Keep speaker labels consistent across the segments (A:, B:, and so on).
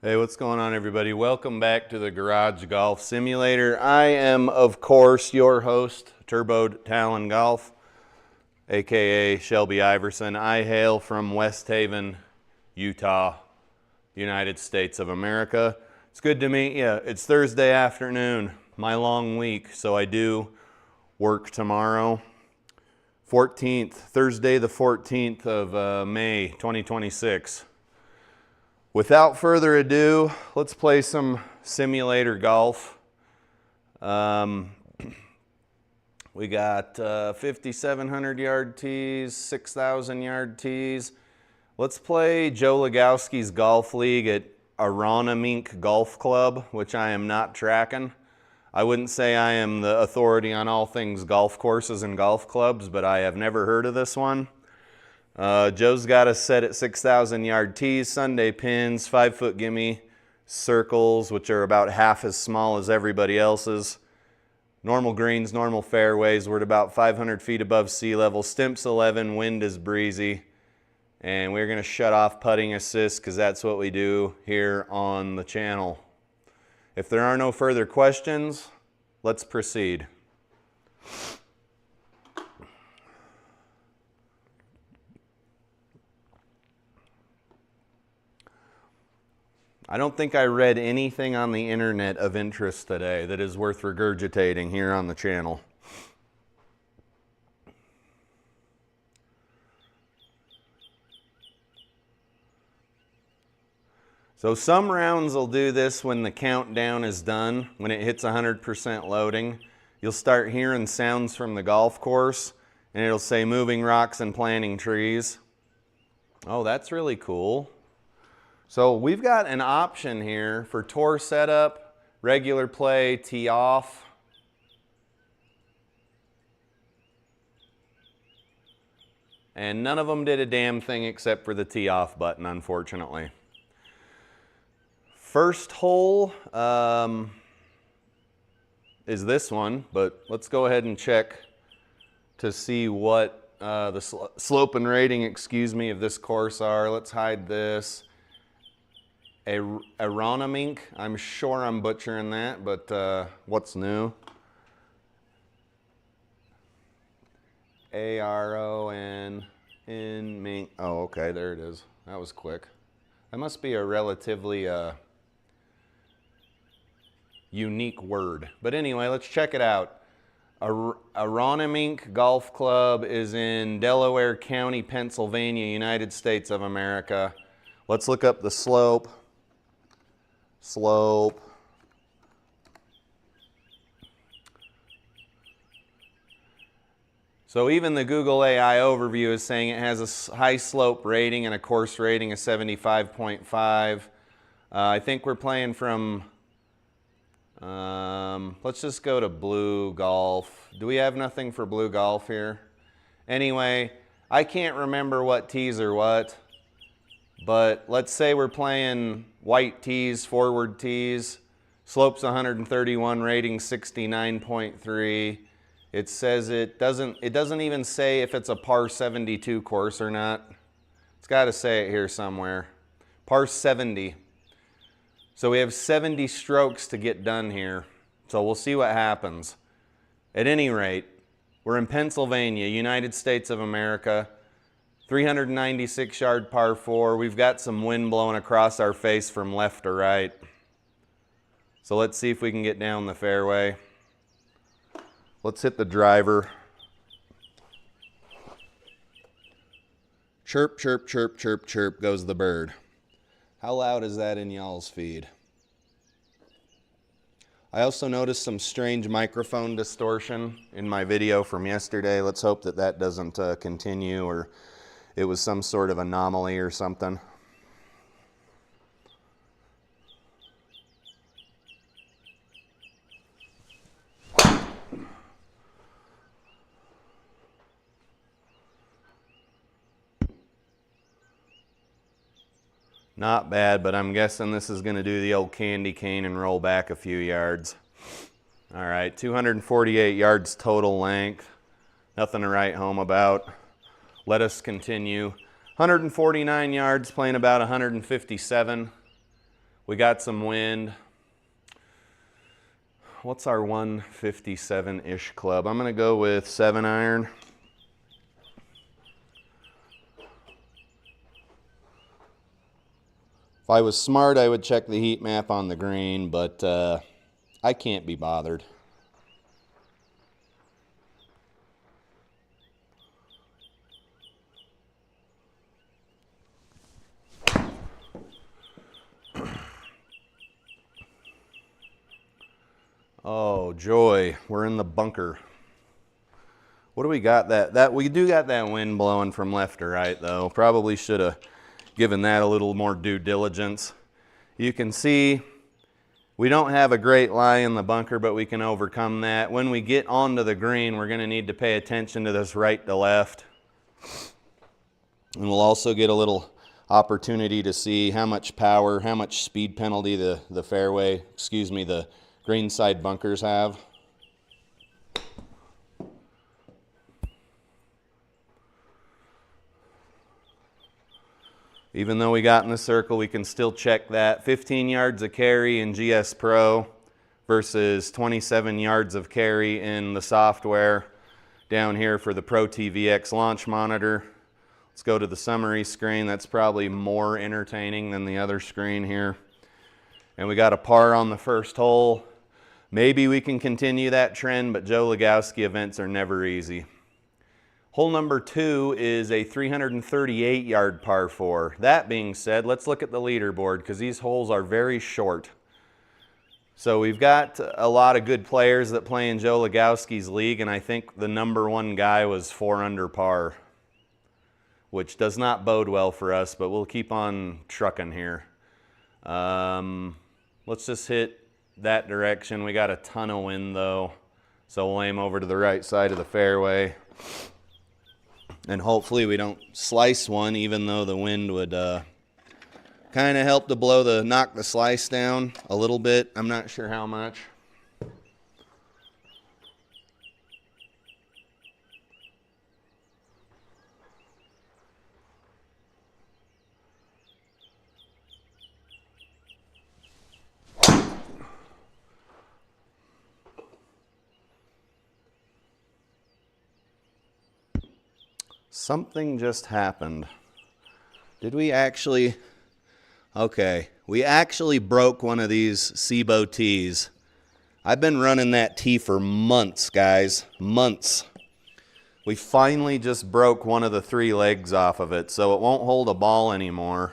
A: Hey, what's going on, everybody? Welcome back to the Garage Golf Simulator. I am, of course, your host, Turboed Talon Golf, aka Shelby Iverson. I hail from West Haven, Utah, United States of America. It's good to meet you. It's Thursday afternoon, my long week, so I do work tomorrow. Thursday the 14th of May, 2026. Without further ado, let's play some simulator golf. We got 5,700 yard tees, 6,000 yard tees. Let's play Joe Legowski's Golf League at Aronimink Golf Club, which I am not tracking. I wouldn't say I am the authority on all things golf courses and golf clubs, but I have never heard of this one. Joe's got us set at 6,000 yard tees, Sunday pins, 5-foot gimme circles, which are about half as small as everybody else's. Normal greens, normal fairways. We're at about 500 feet above sea level. Stimps 11, wind is breezy. And we're going to shut off putting assist because that's what we do here on the channel. If there are no further questions, let's proceed. I don't think I read anything on the internet of interest today that is worth regurgitating here on the channel. So some rounds will do this when the countdown is done, when it hits 100% loading. You'll start hearing sounds from the golf course, and it'll say moving rocks and planting trees. Oh, that's really cool. So we've got an option here for tour setup, regular play, tee off. And none of them did a damn thing except for the tee off button, unfortunately. First hole is this one, but let's go ahead and check to see what the slope and rating, of this course are. Let's hide this. Aronimink, I'm sure I'm butchering that, but what's new? A-R-O-N-Mink. Oh, okay, there it is. That was quick. That must be a relatively unique word. But anyway, let's check it out. Aronimink Golf Club is in Delaware County, Pennsylvania, United States of America. Let's look up the slope. So even the Google AI overview is saying it has a high slope rating and a course rating of 75.5. I think we're playing from, let's just go to blue golf. Do we have nothing for blue golf here? Anyway, I can't remember what tees are what. But let's say we're playing white tees, forward tees, slopes 131, rating 69.3. It says it doesn't even say if it's a par 72 course or not. It's got to say it here somewhere. Par 70. So we have 70 strokes to get done here. So we'll see what happens. At any rate, we're in Pennsylvania, United States of America. 396 yard par 4. We've got some wind blowing across our face from left to right. So let's see if we can get down the fairway. Let's hit the driver. Chirp, chirp, chirp, chirp, chirp goes the bird. How loud is that in y'all's feed? I also noticed some strange microphone distortion in my video from yesterday. Let's hope that that doesn't continue, or it was some sort of anomaly or something. Not bad, but I'm guessing this is going to do the old candy cane and roll back a few yards. All right, 248 yards total length. Nothing to write home about. Let us continue. 149 yards, playing about 157. We got some wind. What's our 157-ish club? I'm gonna go with 7-iron. If I was smart, I would check the heat map on the green, but I can't be bothered. Oh, joy, we're in the bunker. What do we got? We do got that wind blowing from left to right, though. Probably should have given that a little more due diligence. You can see we don't have a great lie in the bunker, but we can overcome that. When we get onto the green, we're going to need to pay attention to this right to left. And we'll also get a little opportunity to see how much power, how much speed penalty the fairway, excuse me, the green side bunkers have. Even though we got in the circle, we can still check that. 15 yards of carry in GSPro versus 27 yards of carry in the software down here for the ProTee VX launch monitor. Let's go to the summary screen. That's probably more entertaining than the other screen here. And we got a par on the first hole. Maybe we can continue that trend, but Joe Legowski events are never easy. Hole number 2 is a 338-yard par 4. That being said, let's look at the leaderboard because these holes are very short. So we've got a lot of good players that play in Joe Legowski's league, and I think the number 1 guy was 4 under par, which does not bode well for us, but we'll keep on trucking here. Let's just hit that direction. We got a ton of wind though, so we'll aim over to the right side of the fairway. And hopefully we don't slice one, even though the wind would kind of help to knock the slice down a little bit. I'm not sure how much. Something just happened. Did we actually? Okay, we actually broke one of these SIGPRO tees. I've been running that tee for months, guys, months. We finally just broke one of the 3 legs off of it, so it won't hold a ball anymore.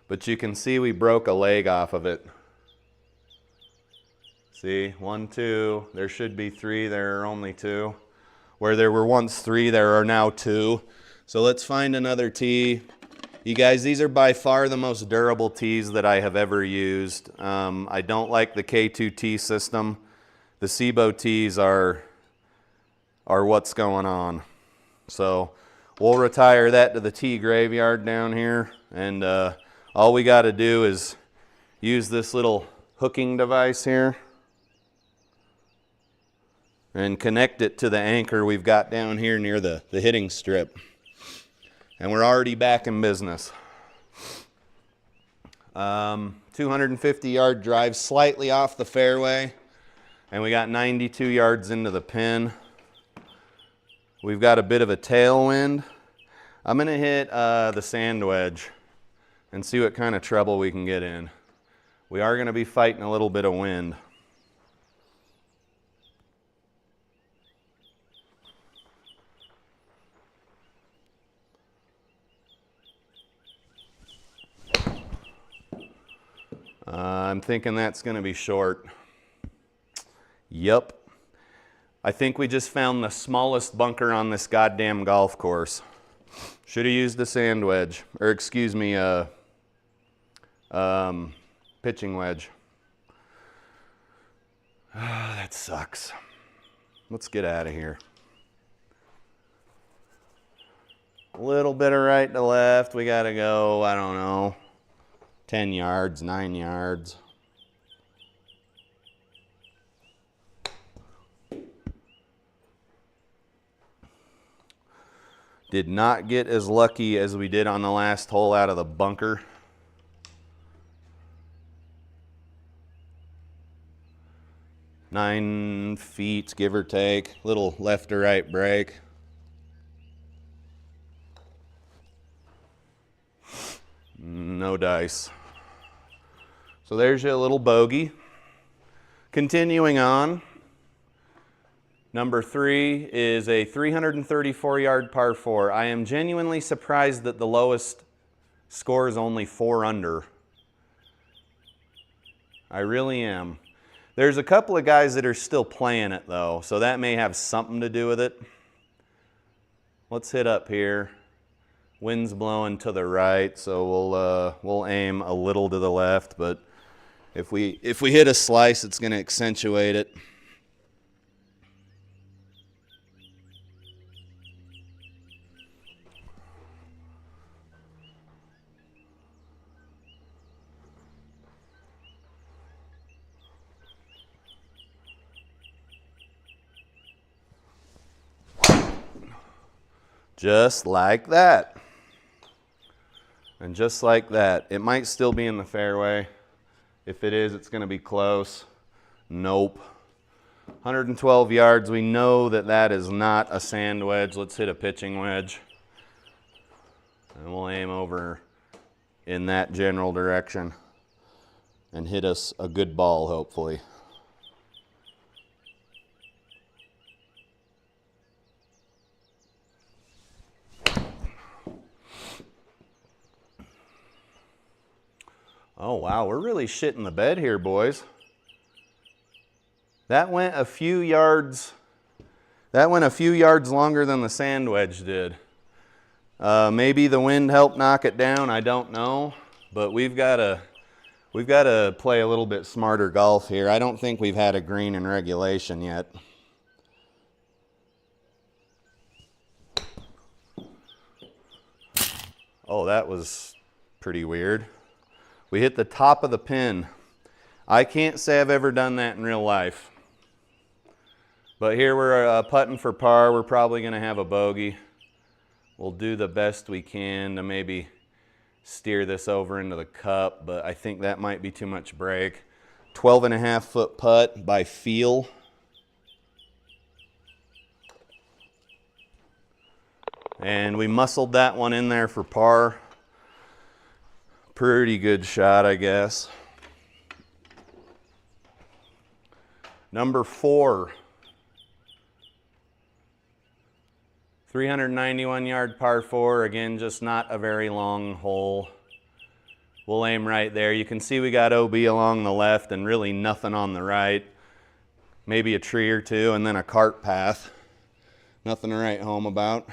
A: But you can see we broke a leg off of it. See, 1, 2, there should be 3, there are only 2. Where there were once 3, there are now 2. So let's find another tee. You guys, these are by far the most durable tees that I have ever used. I don't like the K2T system. The SIGPRO tees are what's going on. So we'll retire that to the tee graveyard down here. And all we got to do is use this little hooking device here and connect it to the anchor we've got down here near the hitting strip. And we're already back in business. 250-yard drive, slightly off the fairway, and we got 92 yards into the pin. We've got a bit of a tailwind. I'm gonna hit the sand wedge and see what kind of trouble we can get in. We are gonna be fighting a little bit of wind. I'm thinking that's going to be short. Yep. I think we just found the smallest bunker on this goddamn golf course. Should have used the sand wedge, or excuse me, pitching wedge. That sucks. Let's get out of here. A little bit of right to left. We got to go, I don't know, 10 yards, 9 yards. Did not get as lucky as we did on the last hole out of the bunker. 9 feet, give or take. Little left to right break. No dice. So there's your little bogey. Continuing on, number 3 is a 334-yard par 4. I am genuinely surprised that the lowest score is only 4 under. I really am. There's a couple of guys that are still playing it though, so that may have something to do with it. Let's hit up here. Wind's blowing to the right, so we'll aim a little to the left, but if we hit a slice, it's going to accentuate it. Just like that. And just like that. It might still be in the fairway. If it is, it's going to be close. Nope. 112 yards. We know that that is not a sand wedge. Let's hit a pitching wedge. And we'll aim over in that general direction and hit us a good ball, hopefully. Oh wow, we're really shitting the bed here, boys. That went a few yards. That went a few yards longer than the sand wedge did. Maybe the wind helped knock it down. I don't know, but we've got to play a little bit smarter golf here. I don't think we've had a green in regulation yet. Oh, that was pretty weird. We hit the top of the pin. I can't say I've ever done that in real life. But here we're putting for par. We're probably going to have a bogey. We'll do the best we can to maybe steer this over into the cup, but I think that might be too much break. 12.5-foot putt by feel. And we muscled that one in there for par. Pretty good shot, I guess. Number 4. 391-yard par 4. Again, just not a very long hole. We'll aim right there. You can see we got OB along the left and really nothing on the right. Maybe a tree or two and then a cart path. Nothing to write home about.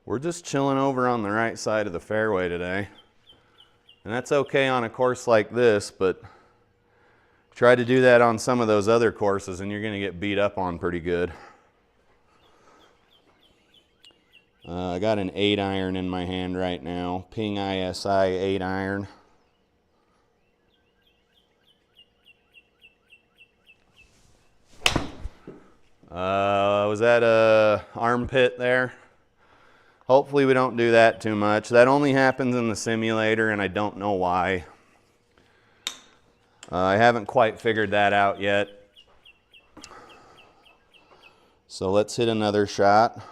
A: We're just chilling over on the right side of the fairway today. And that's okay on a course like this, but try to do that on some of those other courses and you're going to get beat up on pretty good. I got an 8-iron in my hand right now. Ping ISI 8-iron. Was that a armpit there? Hopefully we don't do that too much. That only happens in the simulator and I don't know why. I haven't quite figured that out yet. So let's hit another shot.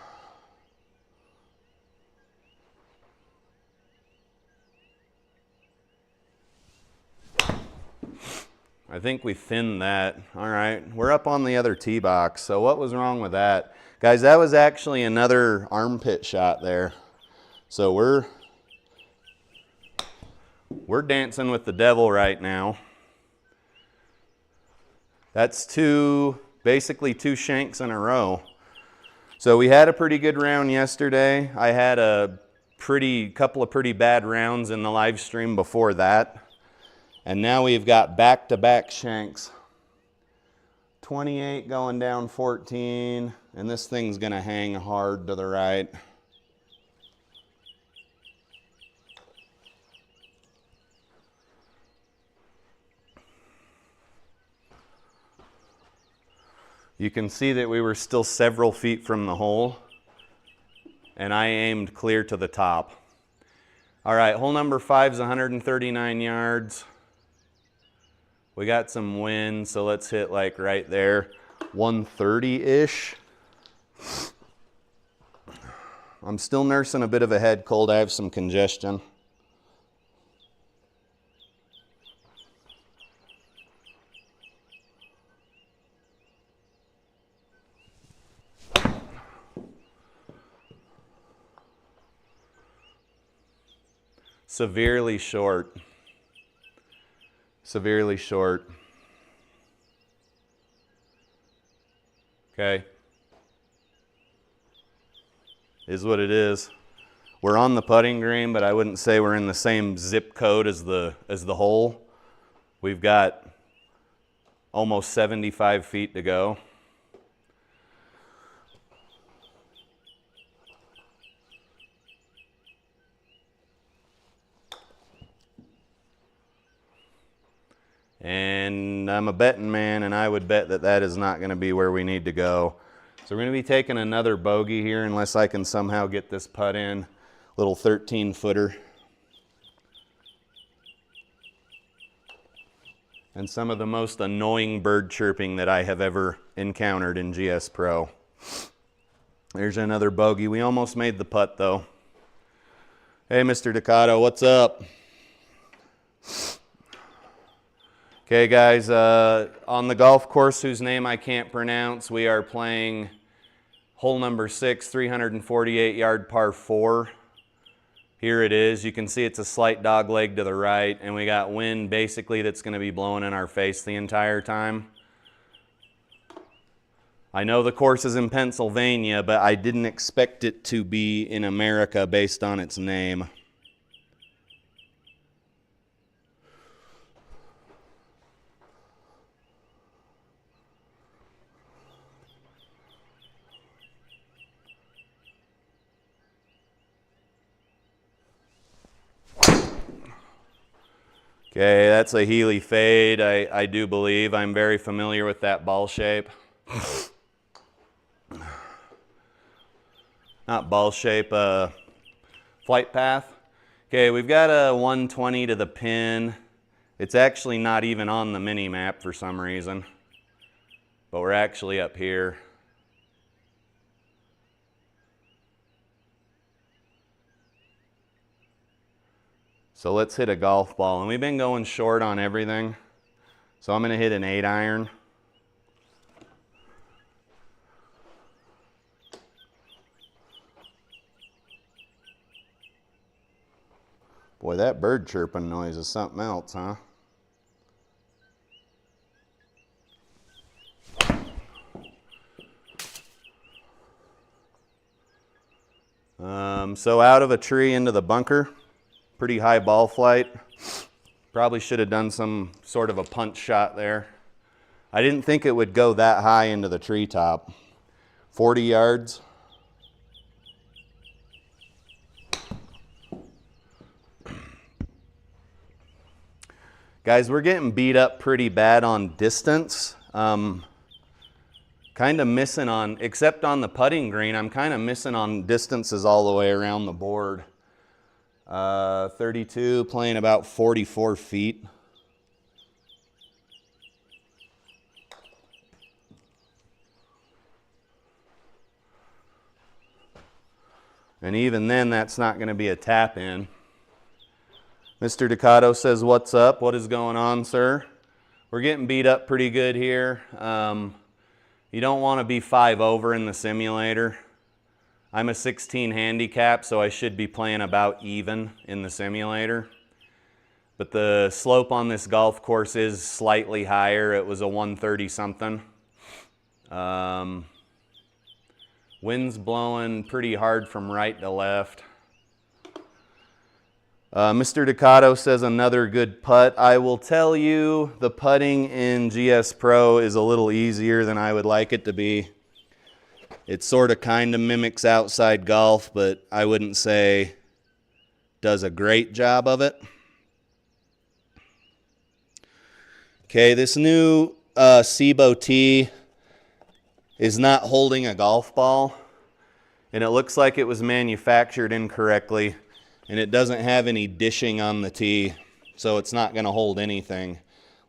A: I think we thinned that. All right, we're up on the other tee box. So what was wrong with that? Guys, that was actually another armpit shot there. So we're dancing with the devil right now. That's basically two shanks in a row. So we had a pretty good round yesterday. I had a couple of pretty bad rounds in the live stream before that. And now we've got back-to-back shanks. 28 going down 14, and this thing's gonna hang hard to the right. You can see that we were still several feet from the hole, and I aimed clear to the top. All right, hole number 5 is 139 yards. We got some wind, so let's hit like right there, 130-ish. I'm still nursing a bit of a head cold. I have some congestion. Severely short. Severely short. Okay. Is what it is. We're on the putting green, but I wouldn't say we're in the same zip code as the hole. We've got almost 75 feet to go. And I'm a betting man, and I would bet that that is not going to be where we need to go. So we're going to be taking another bogey here unless I can somehow get this putt in. Little 13-footer. And some of the most annoying bird chirping that I have ever encountered in GSPro. There's another bogey. We almost made the putt, though. Hey, Mr. Ducato, what's up? Okay, guys, on the golf course whose name I can't pronounce, we are playing hole number 6, 348-yard par 4. Here it is. You can see it's a slight dog leg to the right, and we got wind basically that's going to be blowing in our face the entire time. I know the course is in Pennsylvania, but I didn't expect it to be in America based on its name. Okay, that's a Healy fade, I do believe. I'm very familiar with that ball shape. Not ball shape, flight path. Okay, we've got a 120 to the pin. It's actually not even on the mini map for some reason, but we're actually up here. So let's hit a golf ball. And we've been going short on everything. So I'm going to hit an 8-iron. Boy, that bird chirping noise is something else, huh? So out of a tree into the bunker. Pretty high ball flight. Probably should have done some sort of a punch shot there. I didn't think it would go that high into the treetop. 40 yards. Guys, we're getting beat up pretty bad on distance. Kind of missing on, except on the putting green, I'm kind of missing on distances all the way around the board. 32, playing about 44 feet. And even then, that's not going to be a tap in. Mr. Ducato says, what's up? What is going on, sir? We're getting beat up pretty good here. You don't want to be 5 over in the simulator. I'm a 16 handicap, so I should be playing about even in the simulator. But the slope on this golf course is slightly higher. It was a 130 something. Wind's blowing pretty hard from right to left. Mr. Ducato says another good putt. I will tell you, the putting in GSPro is a little easier than I would like it to be. It sort of kind of mimics outside golf, but I wouldn't say does a great job of it. Okay, this new SIGPRO tee is not holding a golf ball, and it looks like it was manufactured incorrectly, and it doesn't have any dishing on the tee, so it's not going to hold anything.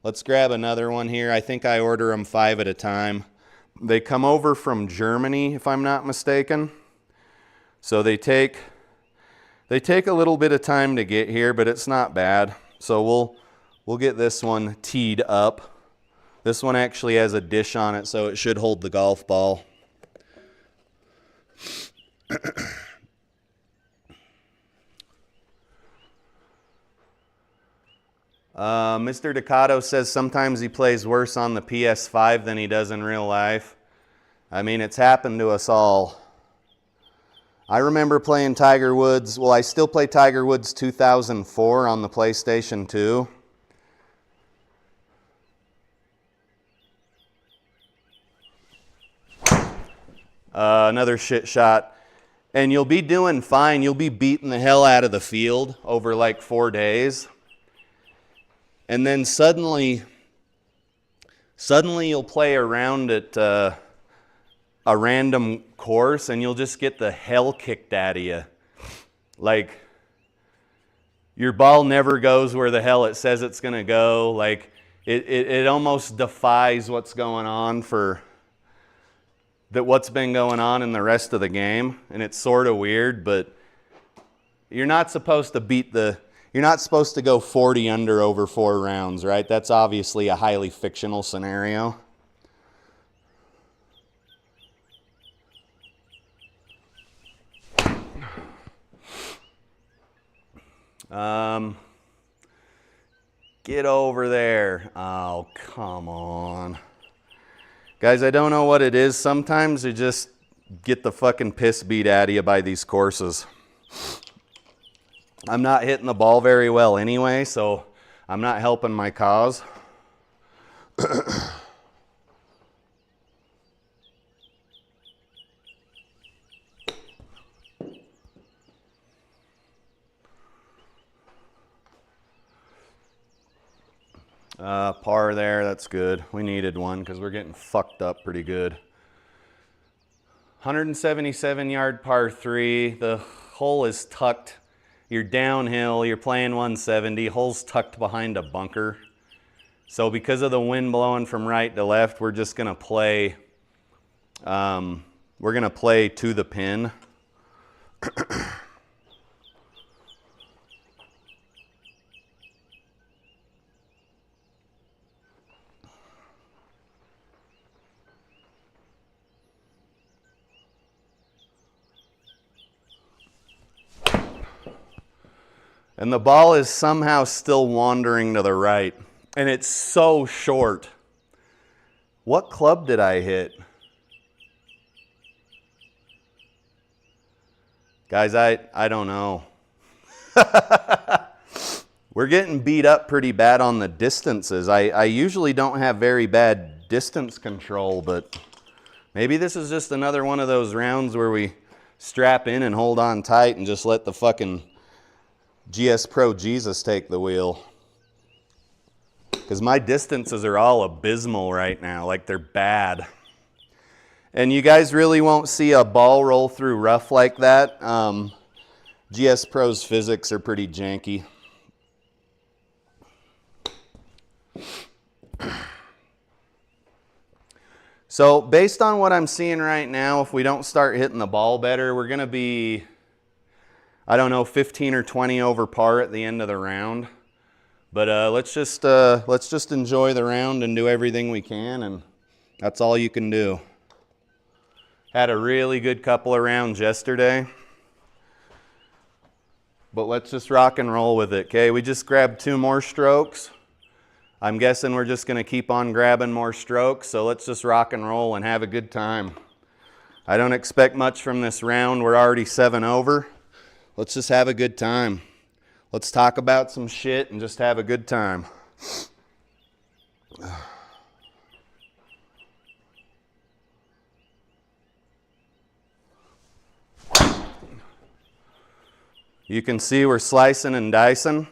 A: Let's grab another one here. I think I order them 5 at a time. They come over from Germany, if I'm not mistaken. So they take a little bit of time to get here, but it's not bad. So we'll get this one teed up. This one actually has a dish on it, so it should hold the golf ball. Mr. Ducato says sometimes he plays worse on the PS5 than he does in real life. I mean, it's happened to us all. I remember playing Tiger Woods. Well, I still play Tiger Woods 2004 on the PlayStation 2. Another shit shot. And you'll be doing fine. You'll be beating the hell out of the field over like 4 days. And then suddenly you'll play around at a random course and you'll just get the hell kicked out of you. Like, your ball never goes where the hell it says it's going to go. Like, it almost defies what's going on what's been going on in the rest of the game. And it's sort of weird, but you're not supposed to you're not supposed to go 40 under over 4 rounds, right? That's obviously a highly fictional scenario. Get over there. Oh, come on. Guys, I don't know what it is. Sometimes you just get the fucking piss beat out of you by these courses. I'm not hitting the ball very well anyway, so I'm not helping my cause. Par there, that's good. We needed one because we're getting fucked up pretty good. 177 yard par 3. The hole is tucked. You're downhill, you're playing 170, hole's tucked behind a bunker. So because of the wind blowing from right to left, we're just gonna play, to the pin. And the ball is somehow still wandering to the right. And it's so short. What club did I hit? Guys, I don't know. We're getting beat up pretty bad on the distances. I usually don't have very bad distance control, but maybe this is just another one of those rounds where we strap in and hold on tight and just let the fucking GSPro Jesus take the wheel. Because my distances are all abysmal right now, like they're bad. And you guys really won't see a ball roll through rough like that. GSPro's physics are pretty janky. So based on what I'm seeing right now, if we don't start hitting the ball better, we're going to be, I don't know, 15 or 20 over par at the end of the round. But let's just enjoy the round and do everything we can, and that's all you can do. Had a really good couple of rounds yesterday. But let's just rock and roll with it, okay? We just grabbed 2 more strokes. I'm guessing we're just going to keep on grabbing more strokes, so let's just rock and roll and have a good time. I don't expect much from this round. We're already 7 over. Let's just have a good time. Let's talk about some shit and just have a good time. You can see we're slicing and dicing,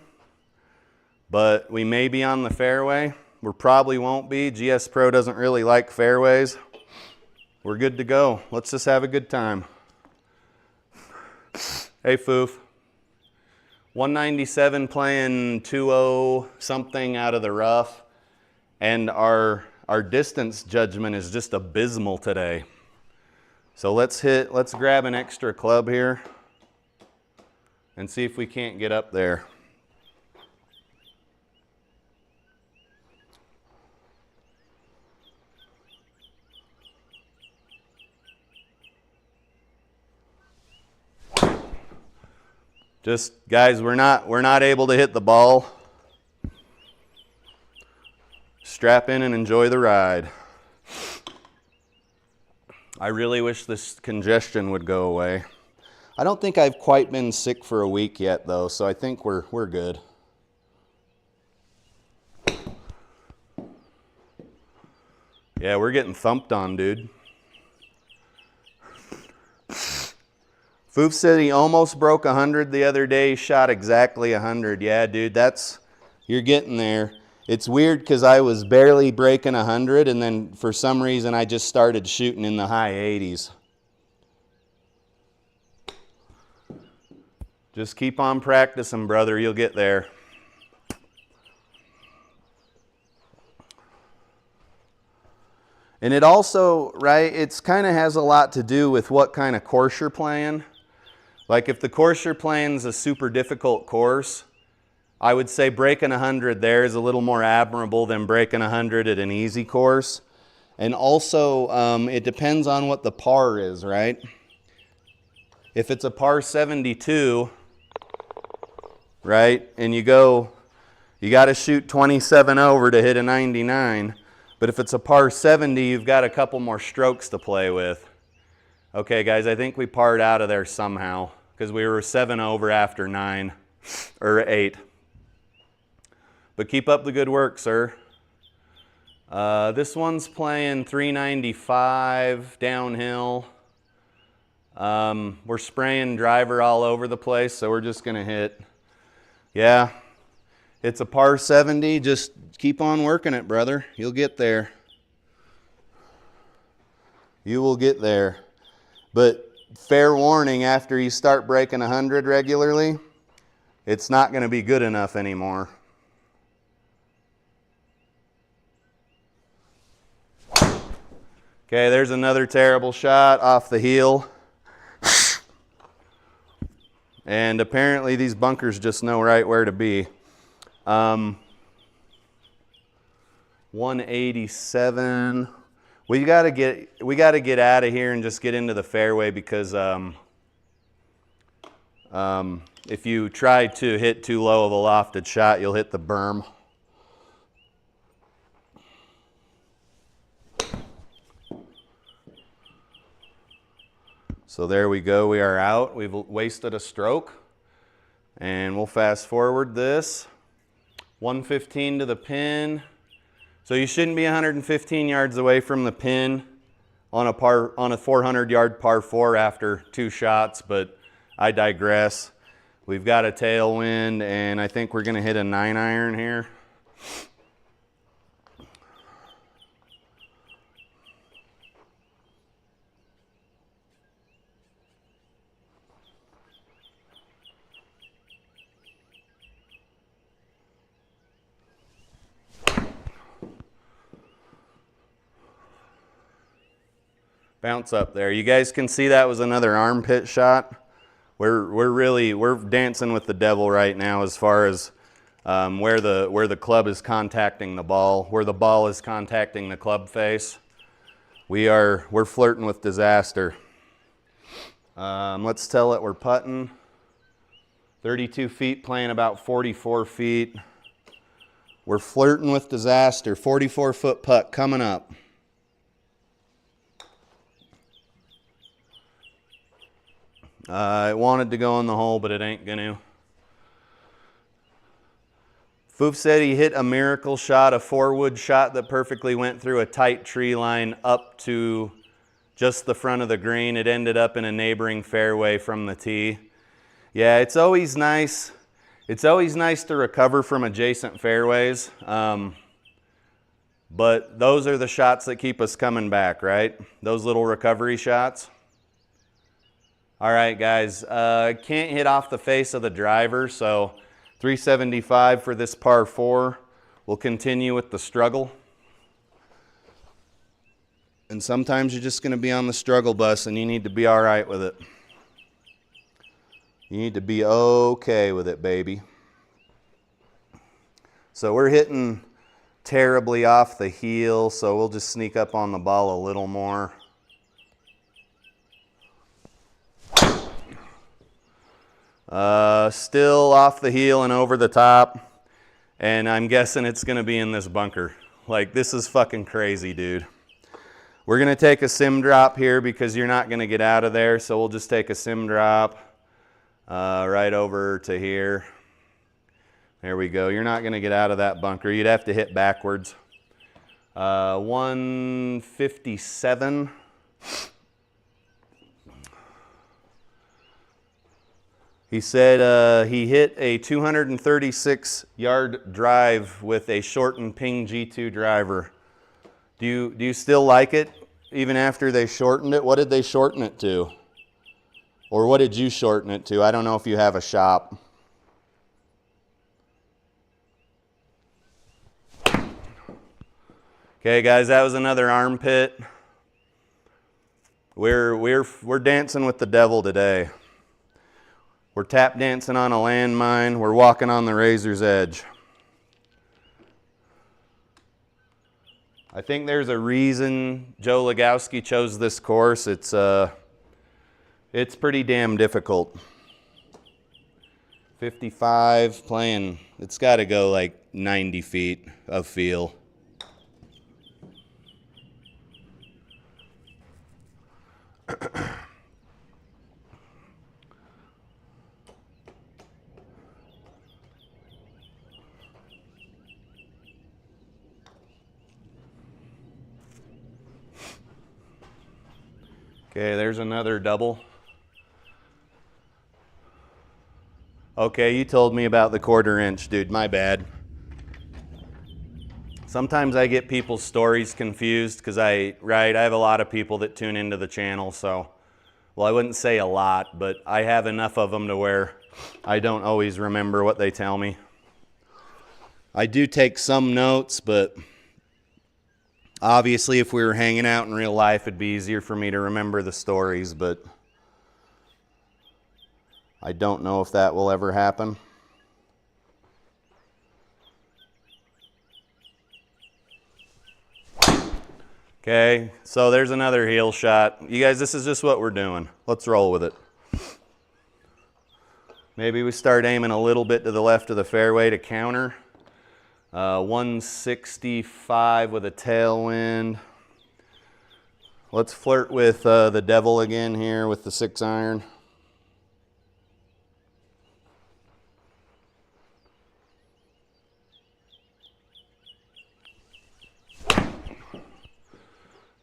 A: but we may be on the fairway. We probably won't be. GSPro doesn't really like fairways. We're good to go. Let's just have a good time. Hey, Foof. 197 playing 2-0 something out of the rough, and our distance judgment is just abysmal today. So let's grab an extra club here and see if we can't get up there. Just, guys, we're not able to hit the ball. Strap in and enjoy the ride. I really wish this congestion would go away. I don't think I've quite been sick for a week yet, though, so I think we're good. Yeah, we're getting thumped on, dude. Foof said he almost broke 100 the other day. He shot exactly 100. Yeah, dude, you're getting there. It's weird because I was barely breaking 100, and then for some reason I just started shooting in the high 80s. Just keep on practicing, brother. You'll get there. And it also, right, it's kind of has a lot to do with what kind of course you're playing. Like if the course you're playing is a super difficult course, I would say breaking 100 there is a little more admirable than breaking 100 at an easy course. And also, it depends on what the par is, right? If it's a par 72, right, and you got to shoot 27 over to hit a 99. But if it's a par 70, you've got a couple more strokes to play with. Okay, guys, I think we parred out of there somehow because we were 7 over after 9 or 8. But keep up the good work, sir. This one's playing 395 downhill. We're spraying driver all over the place, so we're just going to hit. Yeah, it's a par 70. Just keep on working it, brother. You'll get there. You will get there. But fair warning, after you start breaking 100 regularly, it's not going to be good enough anymore. Okay, there's another terrible shot off the heel. And apparently these bunkers just know right where to be. 187. We got to get out of here and just get into the fairway because if you try to hit too low of a lofted shot, you'll hit the berm. So there we go, we are out. We've wasted a stroke. And we'll fast forward this. 115 to the pin. So you shouldn't be 115 yards away from the pin on a 400-yard par 4 after 2 shots, but I digress. We've got a tailwind, and I think we're going to hit a 9-iron here. Bounce up there. You guys can see that was another armpit shot. We're dancing with the devil right now as far as where the club is contacting the ball, where the ball is contacting the club face. We're flirting with disaster. Let's tell it we're putting. 32 feet, playing about 44 feet. We're flirting with disaster. 44-foot putt coming up. It wanted to go in the hole, but it ain't gonna. Foof said he hit a miracle shot, a 4-wood shot that perfectly went through a tight tree line up to just the front of the green. It ended up in a neighboring fairway from the tee. Yeah, it's always nice. It's always nice to recover from adjacent fairways. But those are the shots that keep us coming back, right? Those little recovery shots. All right, guys, can't hit off the face of the driver, so 375 for this par 4. We'll continue with the struggle. And sometimes you're just going to be on the struggle bus and you need to be all right with it. You need to be okay with it, baby. So we're hitting terribly off the heel, so we'll just sneak up on the ball a little more. Still off the heel and over the top, and I'm guessing it's going to be in this bunker. Like, this is fucking crazy, dude. We're going to take a sim drop here because you're not going to get out of there, so we'll just take a sim drop right over to here. There we go. You're not going to get out of that bunker. You'd have to hit backwards. 157. He said he hit a 236-yard drive with a shortened Ping G2 driver. Do you still like it, even after they shortened it? What did they shorten it to? Or what did you shorten it to? I don't know if you have a shop. Okay, guys, that was another armpit. We're dancing with the devil today. We're tap dancing on a landmine. We're walking on the razor's edge. I think there's a reason Joe Legowski chose this course. It's pretty damn difficult. 55 playing. It's got to go like 90 feet of feel. Okay, there's another double. Okay, you told me about the 1/4 inch, dude. My bad. Sometimes I get people's stories confused because I have a lot of people that tune into the channel, so, well, I wouldn't say a lot, but I have enough of them to where I don't always remember what they tell me. I do take some notes, but obviously if we were hanging out in real life, it'd be easier for me to remember the stories, but I don't know if that will ever happen. Okay, so there's another heel shot. You guys, this is just what we're doing. Let's roll with it. Maybe we start aiming a little bit to the left of the fairway to counter. 165 with a tailwind. Let's flirt with the devil again here with the 6-iron.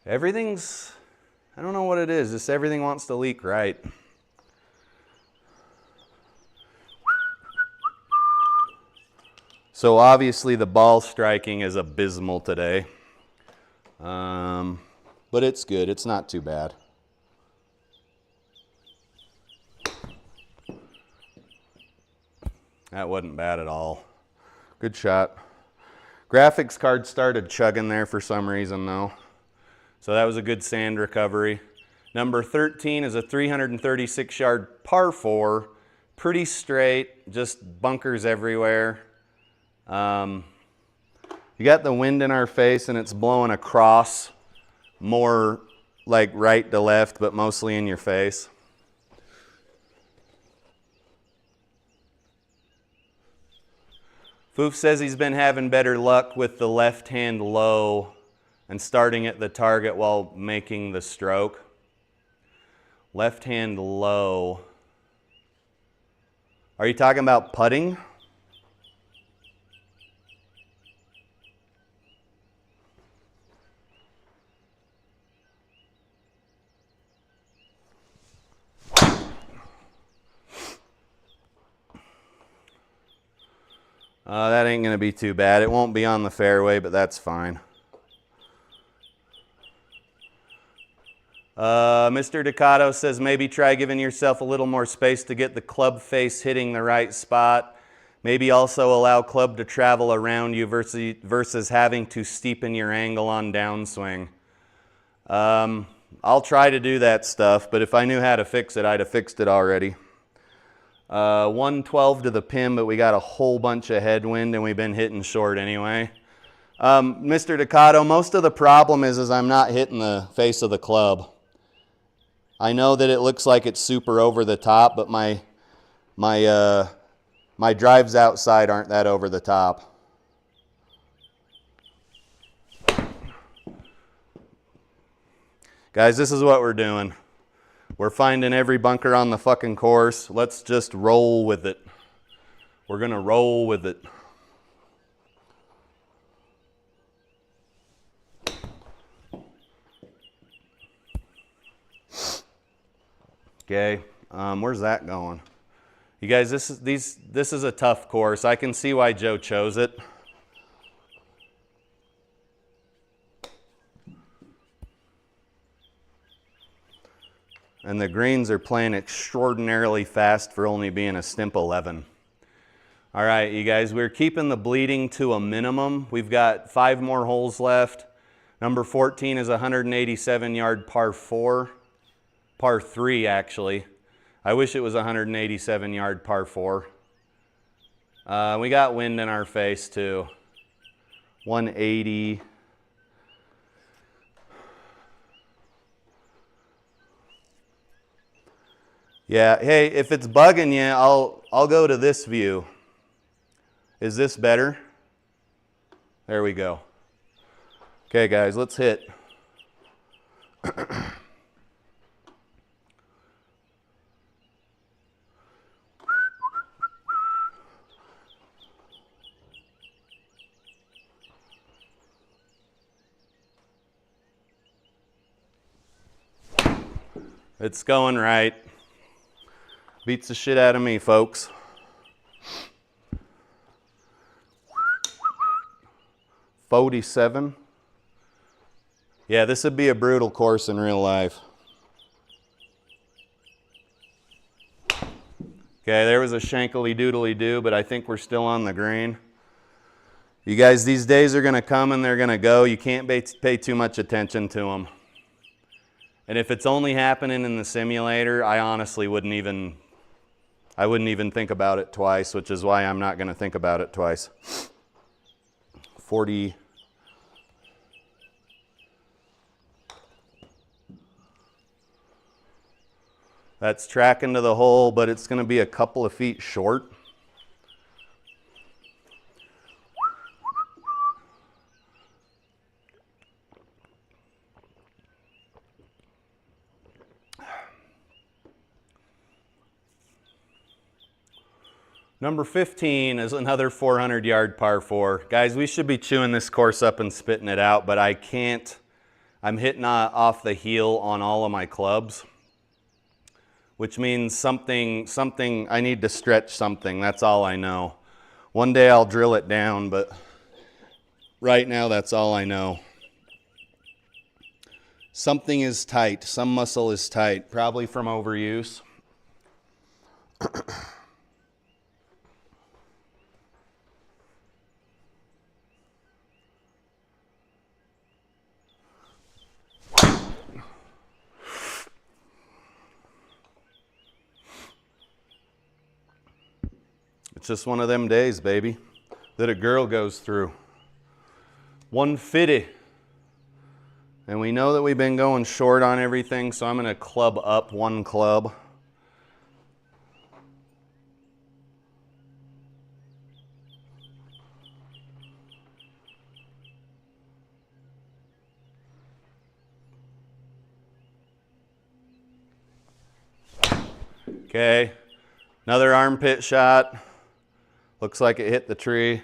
A: Everything's, I don't know what it is, just everything wants to leak right. So obviously the ball striking is abysmal today, but it's good, it's not too bad. That wasn't bad at all. Good shot. Graphics card started chugging there for some reason though. So that was a good sand recovery. Number 13 is a 336-yard par 4. Pretty straight, just bunkers everywhere. You got the wind in our face and it's blowing across, more like right to left, but mostly in your face. Foof says he's been having better luck with the left hand low and starting at the target while making the stroke. Left hand low. Are you talking about putting? That ain't gonna be too bad. It won't be on the fairway, but that's fine. Mr. Ducato says maybe try giving yourself a little more space to get the club face hitting the right spot. Maybe also allow club to travel around you versus having to steepen your angle on downswing. I'll try to do that stuff, but if I knew how to fix it, I'd have fixed it already. 112 to the pin, but we got a whole bunch of headwind and we've been hitting short anyway. Mr. Ducato, most of the problem is I'm not hitting the face of the club. I know that it looks like it's super over the top, but my drives outside aren't that over the top. Guys, this is what we're doing. We're finding every bunker on the fucking course. Let's just roll with it. We're gonna roll with it. Okay, where's that going? You guys, this is a tough course. I can see why Joe chose it. And the greens are playing extraordinarily fast for only being a stimp 11. All right, you guys, we're keeping the bleeding to a minimum. We've got 5 more holes left. Number 14 is a 187-yard par 4. Par 3, actually. I wish it was a 187-yard par 4. We got wind in our face, too. 180. Yeah, hey, if it's bugging you, I'll go to this view. Is this better? There we go. Okay, guys, let's hit. It's going right. Beats the shit out of me, folks. $47. Yeah, this would be a brutal course in real life. Okay, there was a shankly doodly doo, but I think we're still on the green. You guys, these days are gonna come and they're gonna go. You can't pay too much attention to them. And if it's only happening in the simulator, I honestly wouldn't even think about it twice, which is why I'm not going to think about it twice. 40. That's tracking to the hole, but it's going to be a couple of feet short. Number 15 is another 400-yard par 4. Guys, we should be chewing this course up and spitting it out, but I can't. I'm hitting off the heel on all of my clubs, which means something, I need to stretch something. That's all I know. One day I'll drill it down, but right now that's all I know. Something is tight. Some muscle is tight, probably from overuse. It's just one of them days, baby, that a girl goes through. 150. And we know that we've been going short on everything, so I'm going to club up one club. Okay, another armpit shot. Looks like it hit the tree.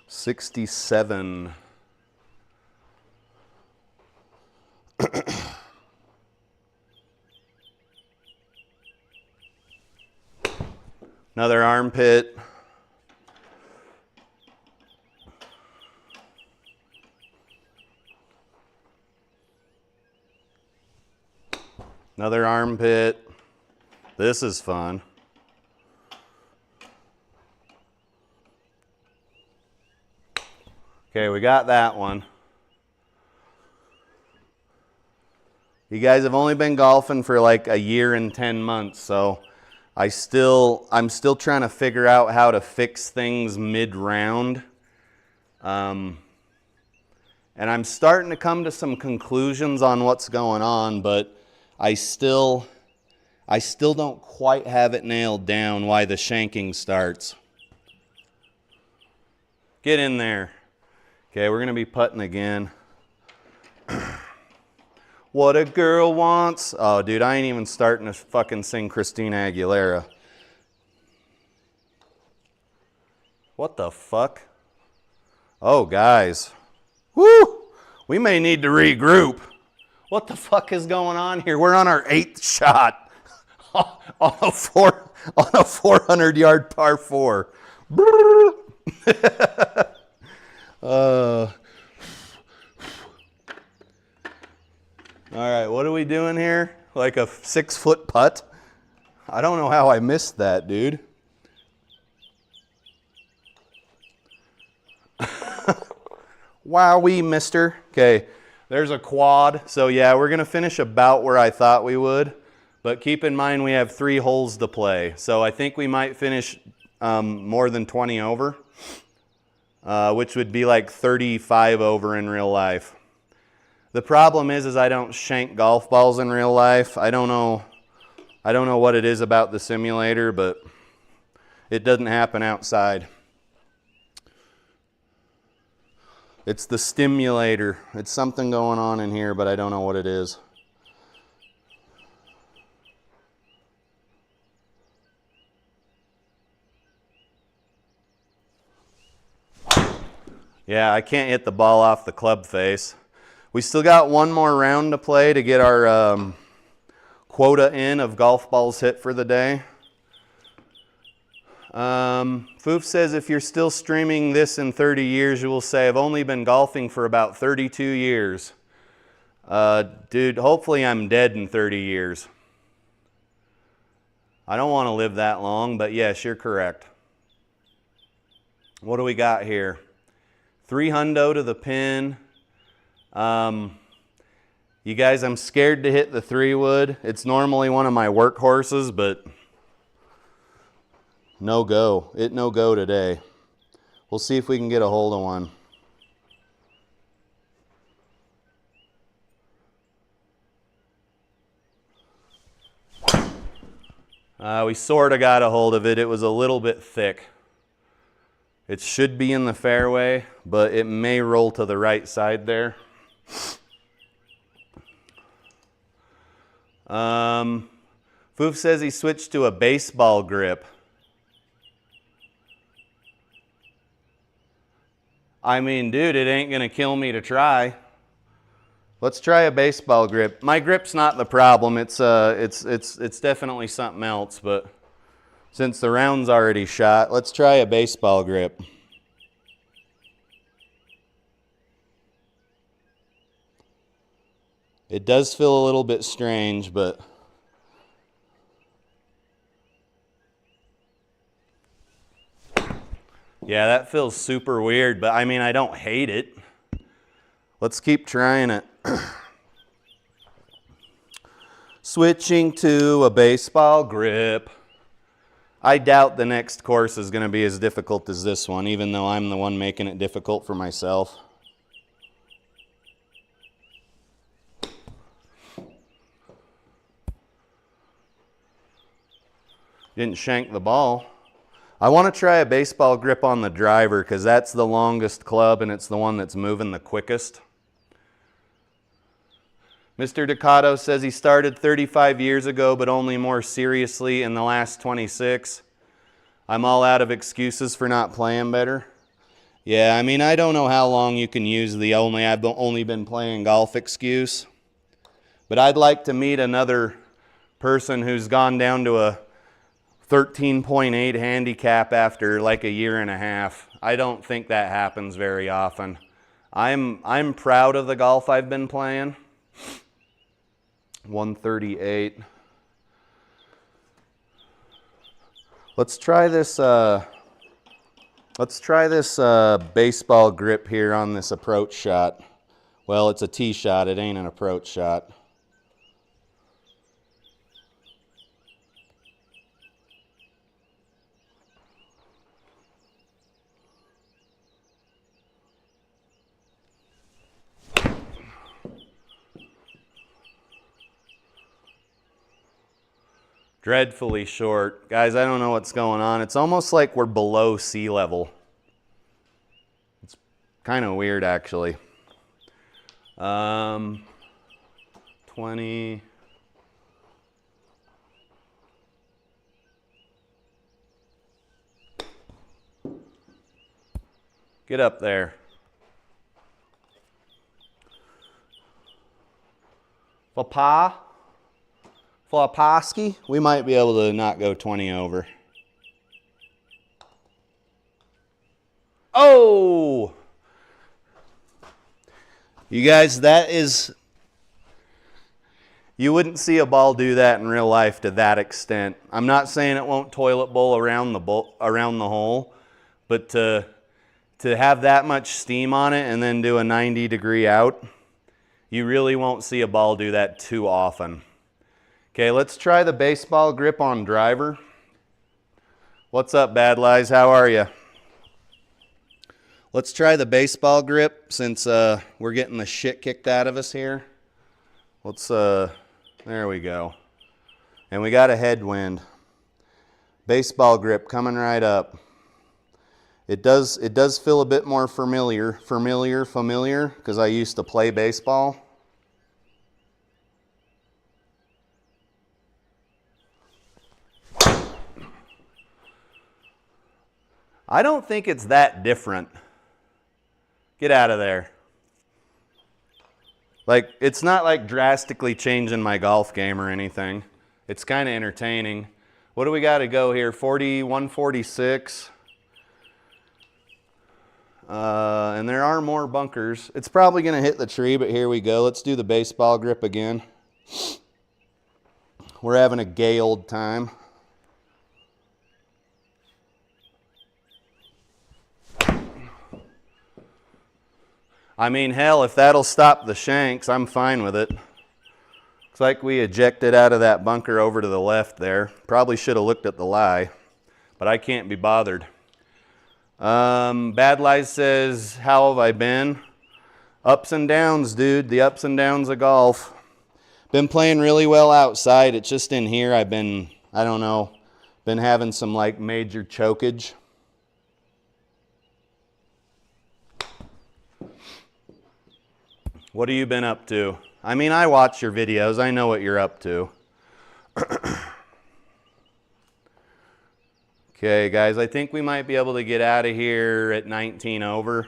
A: $67. Another armpit. Another armpit. This is fun. Okay, we got that one. You guys have only been golfing for like a year and 10 months, so I'm still trying to figure out how to fix things mid-round. And I'm starting to come to some conclusions on what's going on, but I still don't quite have it nailed down why the shanking starts. Get in there. Okay, we're going to be putting again. What a girl wants. Oh, dude, I ain't even starting to fucking sing Christina Aguilera. What the fuck? Oh, guys. Woo! We may need to regroup. What the fuck is going on here? We're on our 8th shot on a 400-yard par 4. All right, what are we doing here? Like a 6-foot putt? I don't know how I missed that, dude. Wowee, mister. Okay, there's a quad. So yeah, we're going to finish about where I thought we would. But keep in mind we have 3 holes to play. So I think we might finish more than 20 over. Which would be like 35 over in real life. The problem is I don't shank golf balls in real life. I don't know what it is about the simulator, but it doesn't happen outside. It's the stimulator. It's something going on in here, but I don't know what it is. Yeah, I can't hit the ball off the club face. We still got one more round to play to get our quota in of golf balls hit for the day. Foof says, if you're still streaming this in 30 years, you will say, I've only been golfing for about 32 years. Dude, hopefully I'm dead in 30 years. I don't want to live that long, but yes, you're correct. What do we got here? 3 hundo to the pin. You guys, I'm scared to hit the 3-wood. It's normally one of my workhorses, but no go. It no go today. We'll see if we can get a hold of one. We sort of got a hold of it. It was a little bit thick. It should be in the fairway, but it may roll to the right side there. Foof says he switched to a baseball grip. I mean, dude, it ain't gonna kill me to try. Let's try a baseball grip. My grip's not the problem. It's definitely something else, but since the round's already shot, let's try a baseball grip. It does feel a little bit strange, but yeah, that feels super weird, but I mean, I don't hate it. Let's keep trying it. Switching to a baseball grip. I doubt the next course is going to be as difficult as this one, even though I'm the one making it difficult for myself. Didn't shank the ball. I want to try a baseball grip on the driver because that's the longest club and it's the one that's moving the quickest. Mr. Ducato says he started 35 years ago, but only more seriously in the last 26. I'm all out of excuses for not playing better. Yeah, I mean, I don't know how long you can use the I've only been playing golf excuse. But I'd like to meet another person who's gone down to a 13.8 handicap after like a year and a half. I don't think that happens very often. I'm proud of the golf I've been playing. 138. Let's try this baseball grip here on this approach shot. Well, it's a tee shot, it ain't an approach shot. Dreadfully short. Guys, I don't know what's going on. It's almost like we're below sea level. It's kind of weird, actually. 20. Get up there. Papa? Flaposki, we might be able to not go 20 over. Oh! You guys, that is... You wouldn't see a ball do that in real life to that extent. I'm not saying it won't toilet bowl around the hole, but to have that much steam on it and then do a 90-degree out, you really won't see a ball do that too often. Okay, let's try the baseball grip on driver. What's up, Bad Lies? How are you? Let's try the baseball grip since we're getting the shit kicked out of us here. Let's, there we go. And we got a headwind. Baseball grip coming right up. It does feel a bit more familiar, because I used to play baseball. I don't think it's that different. Get out of there. Like, it's not like drastically changing my golf game or anything. It's kind of entertaining. What do we got to go here? 146. And there are more bunkers. It's probably going to hit the tree, but here we go. Let's do the baseball grip again. We're having a gay old time. I mean, hell, if that'll stop the shanks, I'm fine with it. Looks like we ejected out of that bunker over to the left there. Probably should have looked at the lie, but I can't be bothered. Bad Lies says, how have I been? Ups and downs, dude. The ups and downs of golf. Been playing really well outside. It's just in here I've been, I don't know, been having some like major chokage. What have you been up to? I mean, I watch your videos. I know what you're up to. Okay, guys, I think we might be able to get out of here at 19 over.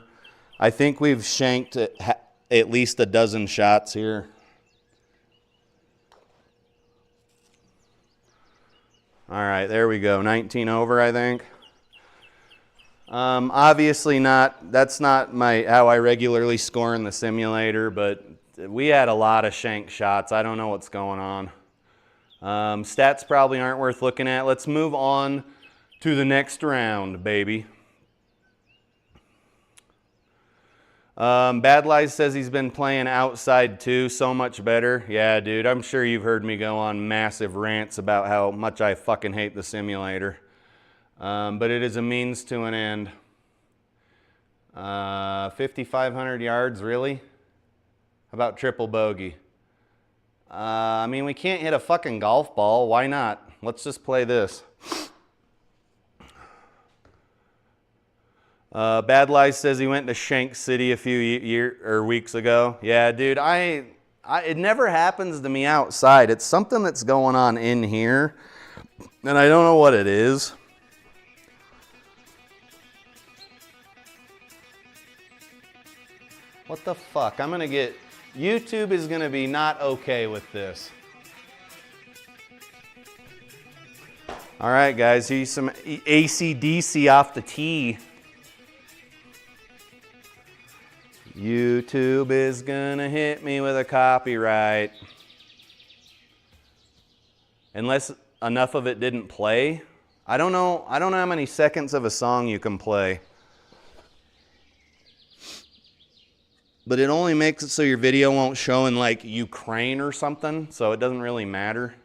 A: I think we've shanked at least a dozen shots here. All right, there we go. 19 over, I think. Obviously not, that's not how I regularly score in the simulator, but we had a lot of shank shots. I don't know what's going on. Stats probably aren't worth looking at. Let's move on to the next round, baby. Bad Lies says he's been playing outside too, so much better. Yeah, dude, I'm sure you've heard me go on massive rants about how much I fucking hate the simulator. But it is a means to an end. 5,500 yards, really? How about triple bogey? I mean, we can't hit a fucking golf ball. Why not? Let's just play this. Bad Lies says he went to Shank City a few weeks ago. Yeah, dude, it never happens to me outside. It's something that's going on in here, and I don't know what it is. What the fuck? YouTube is gonna be not okay with this. All right, guys, here's some AC/DC off the tee. YouTube is gonna hit me with a copyright. Unless enough of it didn't play. I don't know how many seconds of a song you can play. But it only makes it so your video won't show in like Ukraine or something, so it doesn't really matter.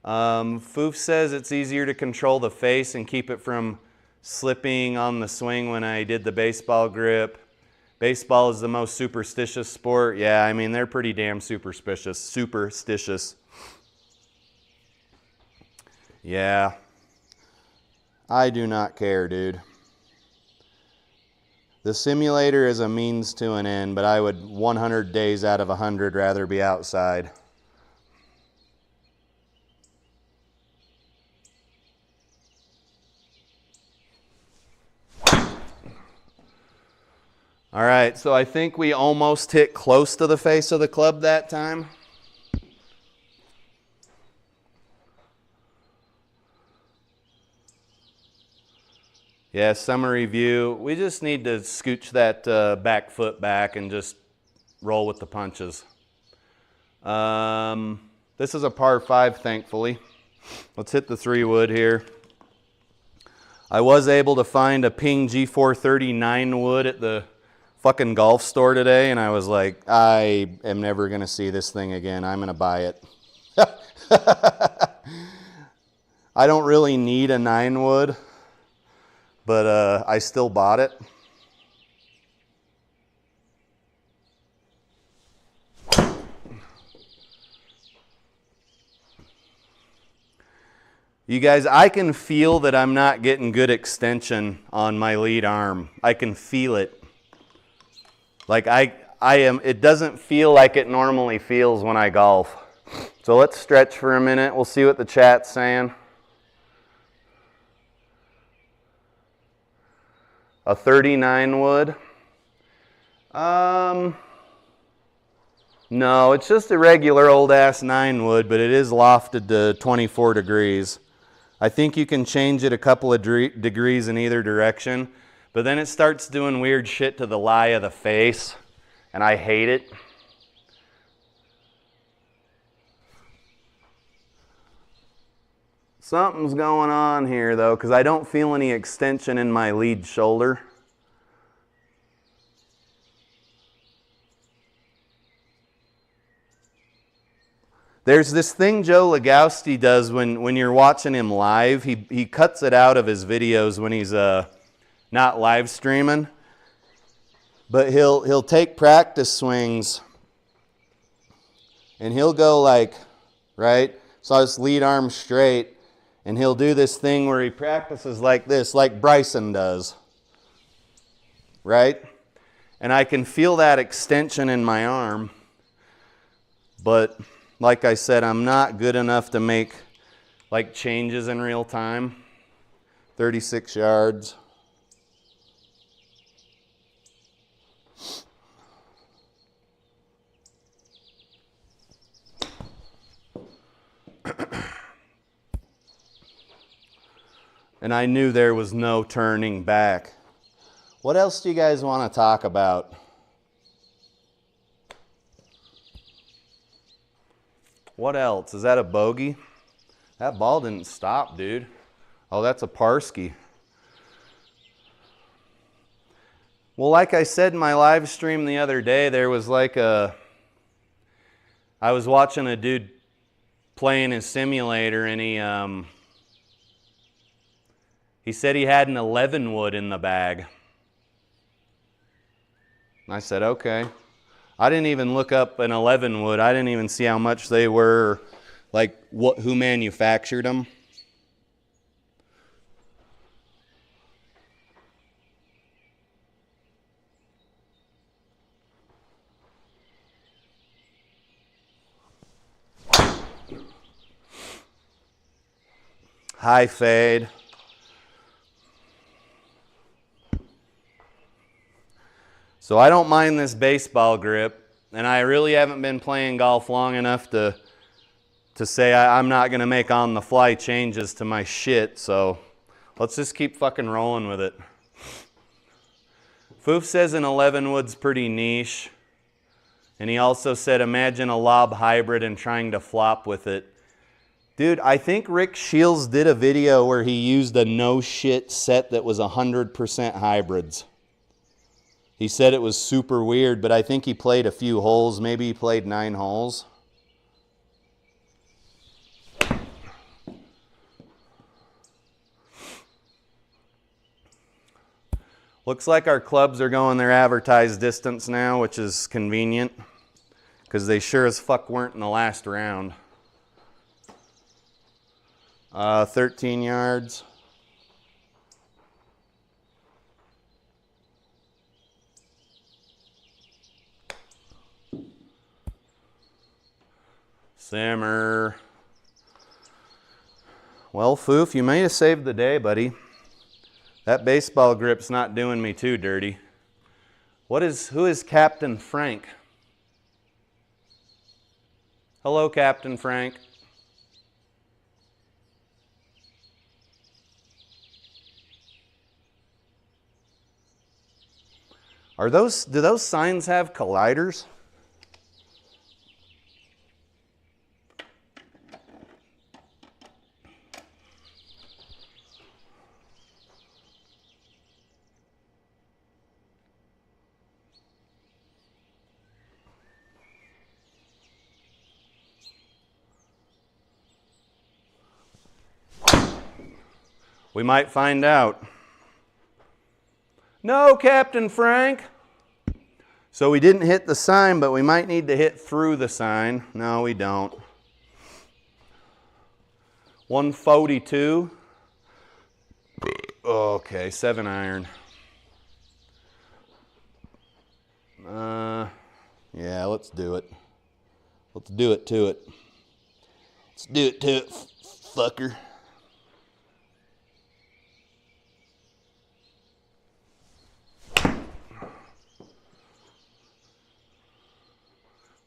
A: Foof says it's easier to control the face and keep it from slipping on the swing when I did the baseball grip. Baseball is the most superstitious sport. Yeah, I mean, they're pretty damn superstitious. Yeah. I do not care, dude. The simulator is a means to an end, but I would 100 days out of 100 rather be outside. All right, so I think we almost hit close to the face of the club that time. Yeah, summary view. We just need to scooch that back foot back and just roll with the punches. This is a par 5, thankfully. Let's hit the 3-wood here. I was able to find a Ping G439 wood at the fucking golf store today, and I was like, I am never going to see this thing again. I'm going to buy it. I don't really need a 9-wood. But I still bought it. You guys, I can feel that I'm not getting good extension on my lead arm. I can feel it. Like it doesn't feel like it normally feels when I golf. So let's stretch for a minute. We'll see what the chat's saying. A 39 wood. No, it's just a regular old ass 9 wood, but it is lofted to 24 degrees. I think you can change it a couple of degrees in either direction, but then it starts doing weird shit to the lie of the face, and I hate it. Something's going on here though, because I don't feel any extension in my lead shoulder. There's this thing Joe Legowski does when you're watching him live. He cuts it out of his videos when he's not live streaming. But he'll take practice swings and he'll go like, right? So his lead arm straight. And he'll do this thing where he practices like this, like Bryson does, right? And I can feel that extension in my arm. But like I said, I'm not good enough to make like changes in real time. 36 yards. And I knew there was no turning back. What else do you guys want to talk about? What else? Is that a bogey? That ball didn't stop, dude. Oh, that's a Parsky. Well, like I said in my live stream the other day, there was like I was watching a dude playing his simulator, and he said he had an 11 wood in the bag. And I said, okay. I didn't even look up an 11 wood. I didn't even see how much they were, like who manufactured them. High fade. So I don't mind this baseball grip, and I really haven't been playing golf long enough to to say I'm not going to make on-the-fly changes to my shit, so let's just keep fucking rolling with it. Foof says an 11 wood's pretty niche. And he also said, imagine a lob hybrid and trying to flop with it. Dude, I think Rick Shields did a video where he used a no-shit set that was 100% hybrids. He said it was super weird, but I think he played a few holes. Maybe he played 9 holes. Looks like our clubs are going their advertised distance now, which is convenient, because they sure as fuck weren't in the last round. 13 yards. Simmer. Well, Foof, you may have saved the day, buddy. That baseball grip's not doing me too dirty. Who is Captain Frank? Hello, Captain Frank. Do those signs have colliders? We might find out. No, Captain Frank. So we didn't hit the sign, but we might need to hit through the sign. No, we don't. 142. Okay, 7 iron. Yeah, let's do it. Let's do it to it. Let's do it to it, fucker.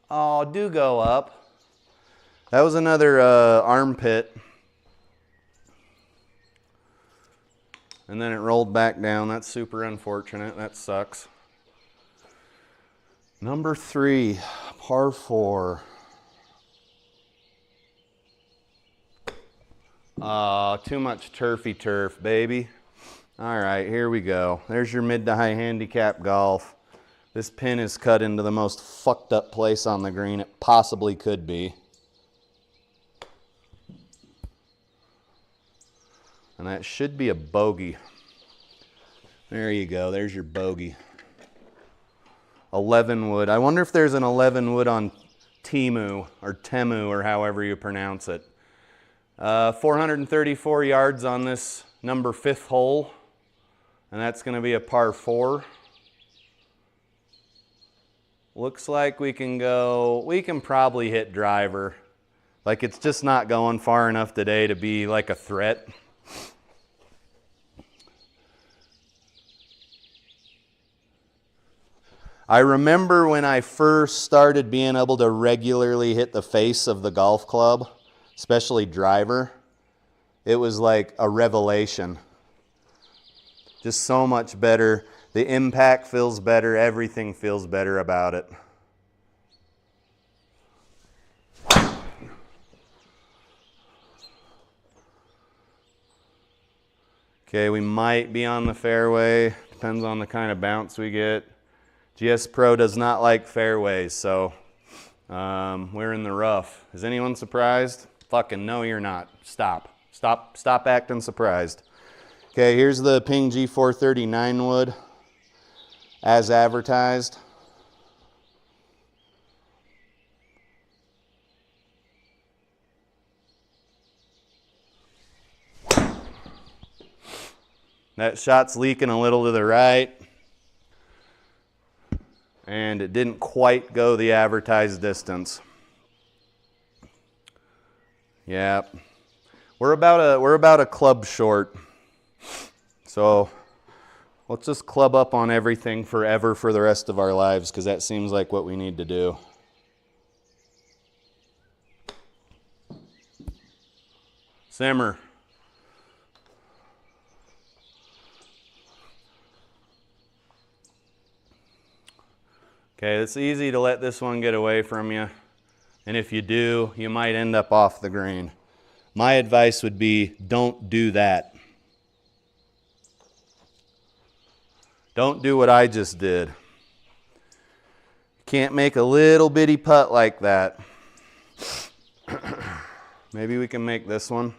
A: Oh, do go up. That was another armpit. And then it rolled back down. That's super unfortunate. That sucks. Number 3, par 4. Too much turfy turf, baby. All right, here we go. There's your mid to high handicap golf. This pin is cut into the most fucked up place on the green it possibly could be. And that should be a bogey. There you go, there's your bogey. 11 wood. I wonder if there's an 11 wood on Temu or however you pronounce it. 434 yards on this number 5th hole. And that's going to be a par 4. Looks like we can probably hit driver. Like it's just not going far enough today to be like a threat. I remember when I first started being able to regularly hit the face of the golf club, especially driver, it was like a revelation. Just so much better. The impact feels better. Everything feels better about it. Okay, we might be on the fairway. Depends on the kind of bounce we get. GSPro does not like fairways, so we're in the rough. Is anyone surprised? Fucking no, you're not. Stop acting surprised. Okay, here's the Ping G439 wood as advertised. That shot's leaking a little to the right. And it didn't quite go the advertised distance. Yeah. We're about a club short. So let's just club up on everything forever for the rest of our lives, because that seems like what we need to do. Simmer. Okay, it's easy to let this one get away from you. And if you do, you might end up off the green. My advice would be, don't do that. Don't do what I just did. Can't make a little bitty putt like that. Maybe we can make this one.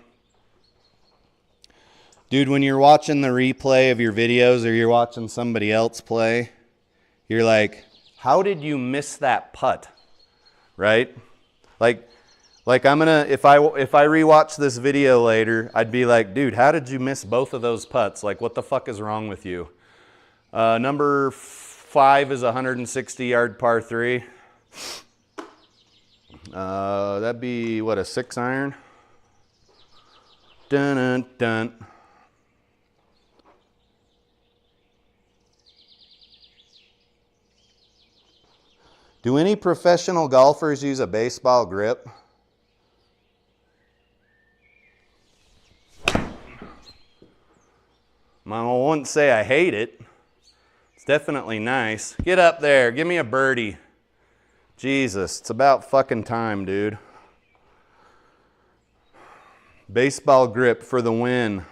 A: Dude, when you're watching the replay of your videos or you're watching somebody else play, you're like, how did you miss that putt? Right? Like I'm gonna, if I rewatch this video later, I'd be like, dude, how did you miss both of those putts? Like, what the fuck is wrong with you? Number 5 is a 160-yard par 3. That'd be, what, a 6-iron? Dun, dun, dun. Do any professional golfers use a baseball grip? I wouldn't say I hate it. It's definitely nice. Get up there. Give me a birdie. Jesus, it's about fucking time, dude. Baseball grip for the win.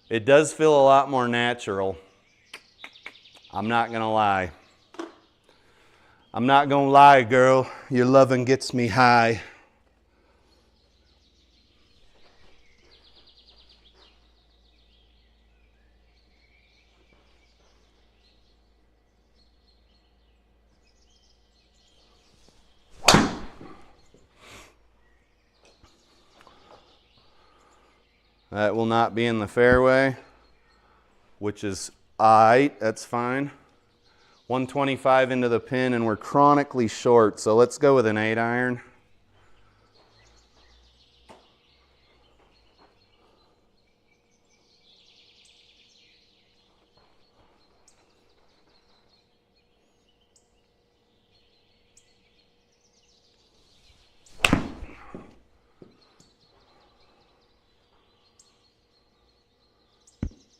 A: It does feel a lot more natural. I'm not gonna lie. I'm not gonna lie, girl. Your loving gets me high. That will not be in the fairway, which is aight, that's fine. 125 into the pin, and we're chronically short, so let's go with an 8-iron.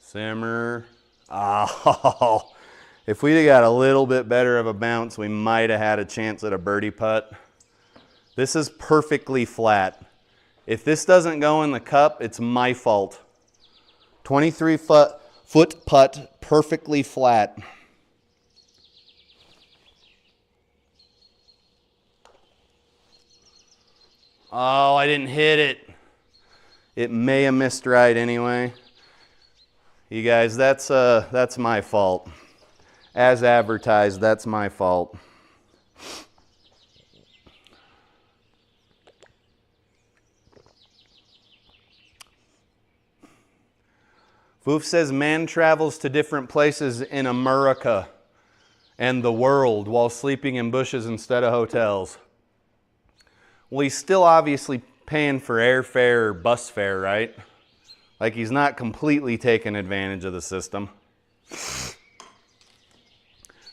A: Simmer. Oh, if we'd have got a little bit better of a bounce, we might have had a chance at a birdie putt. This is perfectly flat. If this doesn't go in the cup, it's my fault. 23-foot putt, perfectly flat. Oh, I didn't hit it. It may have missed right anyway. You guys, that's my fault. As advertised, that's my fault. Foof says man travels to different places in America and the world while sleeping in bushes instead of hotels. Well, he's still obviously paying for airfare or bus fare, right? Like, he's not completely taking advantage of the system.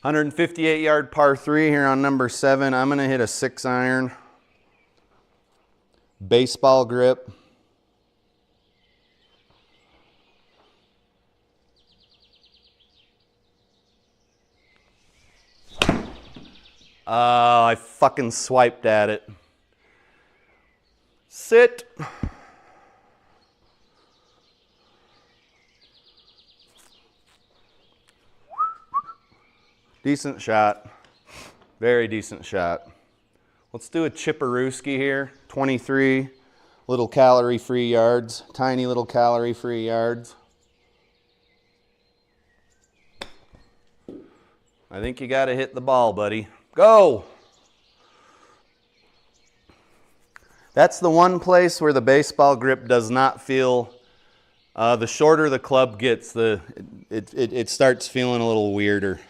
A: 158-yard par 3 here on number 7. I'm going to hit a 6-iron. Baseball grip. I fucking swiped at it. Sit. Decent shot. Very decent shot. Let's do a chipperooski here. 23 little calorie-free yards. Tiny little calorie-free yards. I think you got to hit the ball, buddy. Go! That's the one place where the baseball grip does not feel, the shorter the club gets, it starts feeling a little weirder.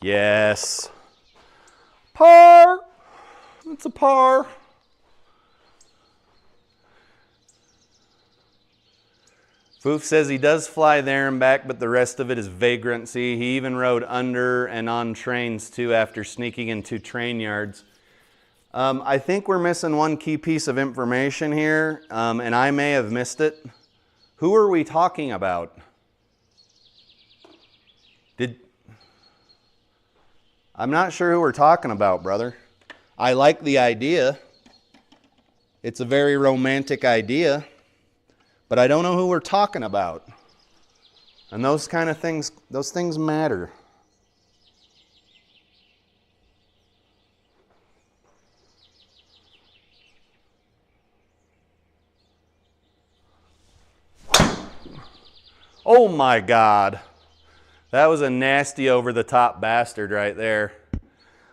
A: Yes. Par! It's a par. Foof says he does fly there and back, but the rest of it is vagrancy. He even rode under and on trains too after sneaking into train yards. I think we're missing one key piece of information here, and I may have missed it. Who are we talking about? I'm not sure who we're talking about, brother. I like the idea. It's a very romantic idea. But I don't know who we're talking about. And those kind of things, those things matter. Oh my God. That was a nasty over-the-top bastard right there.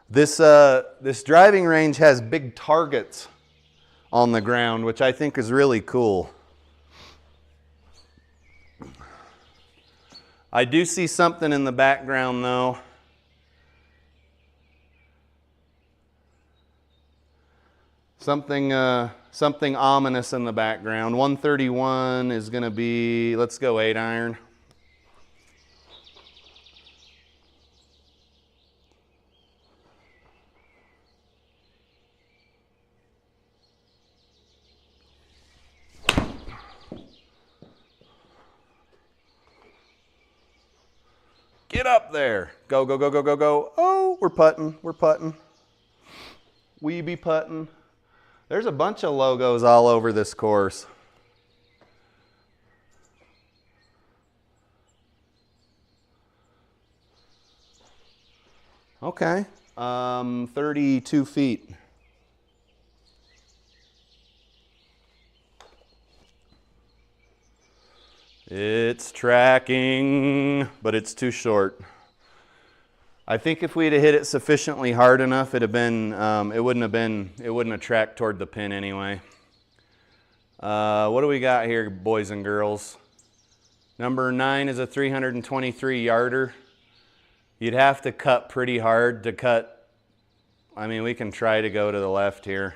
A: This driving range has big targets on the ground, which I think is really cool. I do see something in the background though. Something ominous in the background. 131 is going to be, let's go 8 iron. Get up there. Go, go, go, go, go, go. Oh, we're putting. We're putting. We be putting. There's a bunch of logos all over this course. Okay. 32 feet. It's tracking, but it's too short. I think if we'd have hit it sufficiently hard enough, it wouldn't have tracked toward the pin anyway. What do we got here, boys and girls? Number 9 is a 323 yarder. You'd have to cut pretty hard to cut. I mean, we can try to go to the left here.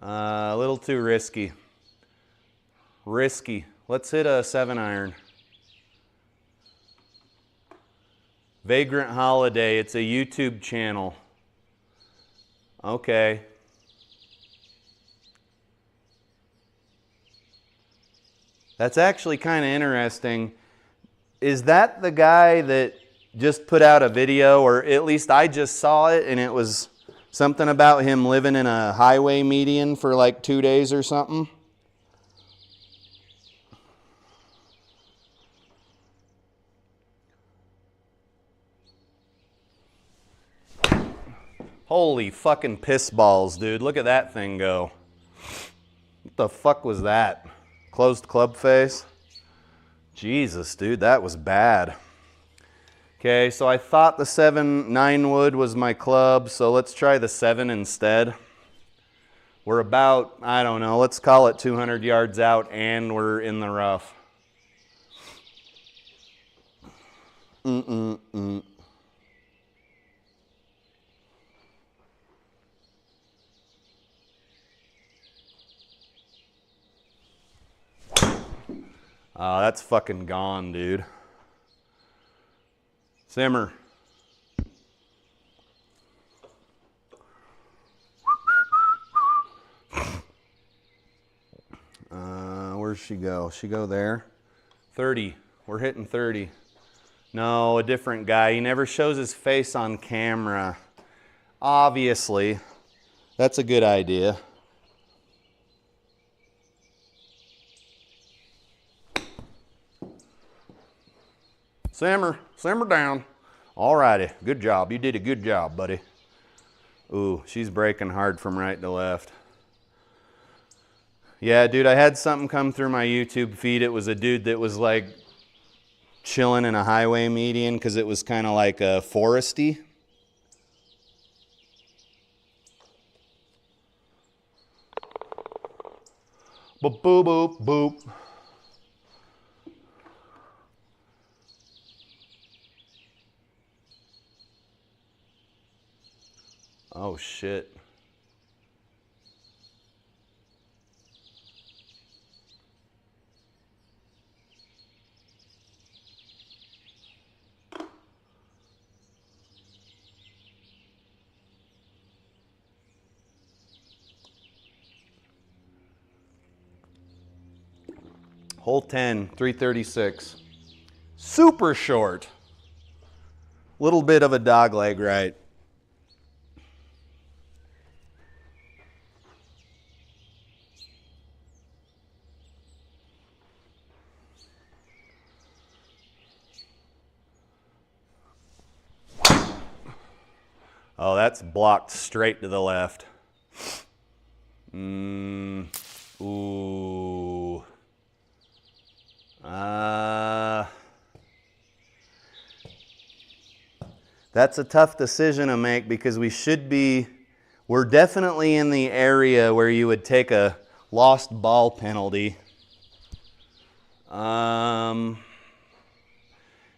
A: A little too risky. Risky. Let's hit a 7 iron. Vagrant Holiday. It's a YouTube channel. Okay. That's actually kind of interesting. Is that the guy that just put out a video, or at least I just saw it, and it was something about him living in a highway median for like 2 days or something? Holy fucking piss balls, dude. Look at that thing go. What the fuck was that? Closed club face? Jesus, dude, that was bad. Okay, so I thought the 7/9 wood was my club, so let's try the 7 instead. We're about, I don't know, let's call it 200 yards out, and we're in the rough. Oh, that's fucking gone, dude. Simmer. Where's she go? She go there? 30. We're hitting 30. No, a different guy. He never shows his face on camera. Obviously. That's a good idea. Simmer down. Alrighty, good job. You did a good job, buddy. Ooh, she's braking hard from right to left. Yeah, dude, I had something come through my YouTube feed. It was a dude that was like chilling in a highway median because it was kind of like a foresty. Boop, boop, boop, boop. Oh, shit. Hole 10, 336. Super short. Little bit of a dog leg right. Oh, that's blocked straight to the left. Ooh. That's a tough decision to make because we're definitely in the area where you would take a lost ball penalty.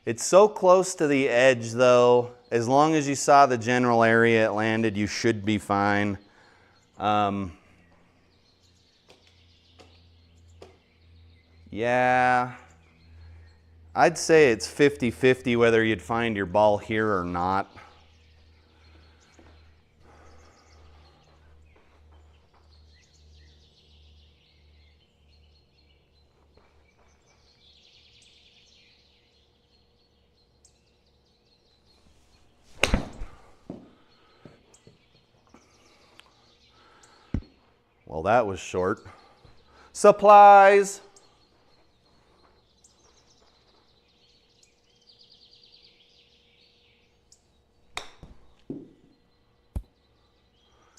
A: It's so close to the edge though. As long as you saw the general area it landed, you should be fine. Yeah, I'd say it's 50-50 whether you'd find your ball here or not. Well, that was short. Supplies.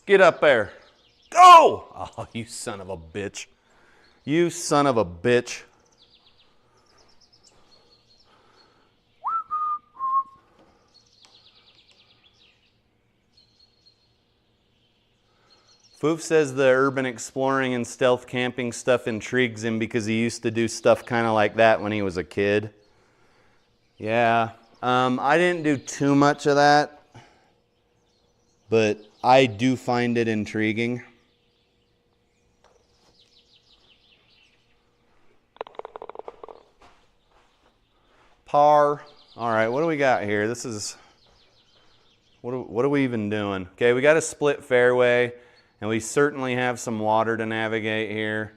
A: Get up there. Go! Oh, you son of a bitch. You son of a bitch. Foof says the urban exploring and stealth camping stuff intrigues him because he used to do stuff kind of like that when he was a kid. Yeah, I didn't do too much of that, but I do find it intriguing. Par. All right, what do we got here? This is, what are we even doing? Okay, we got a split fairway. And we certainly have some water to navigate here.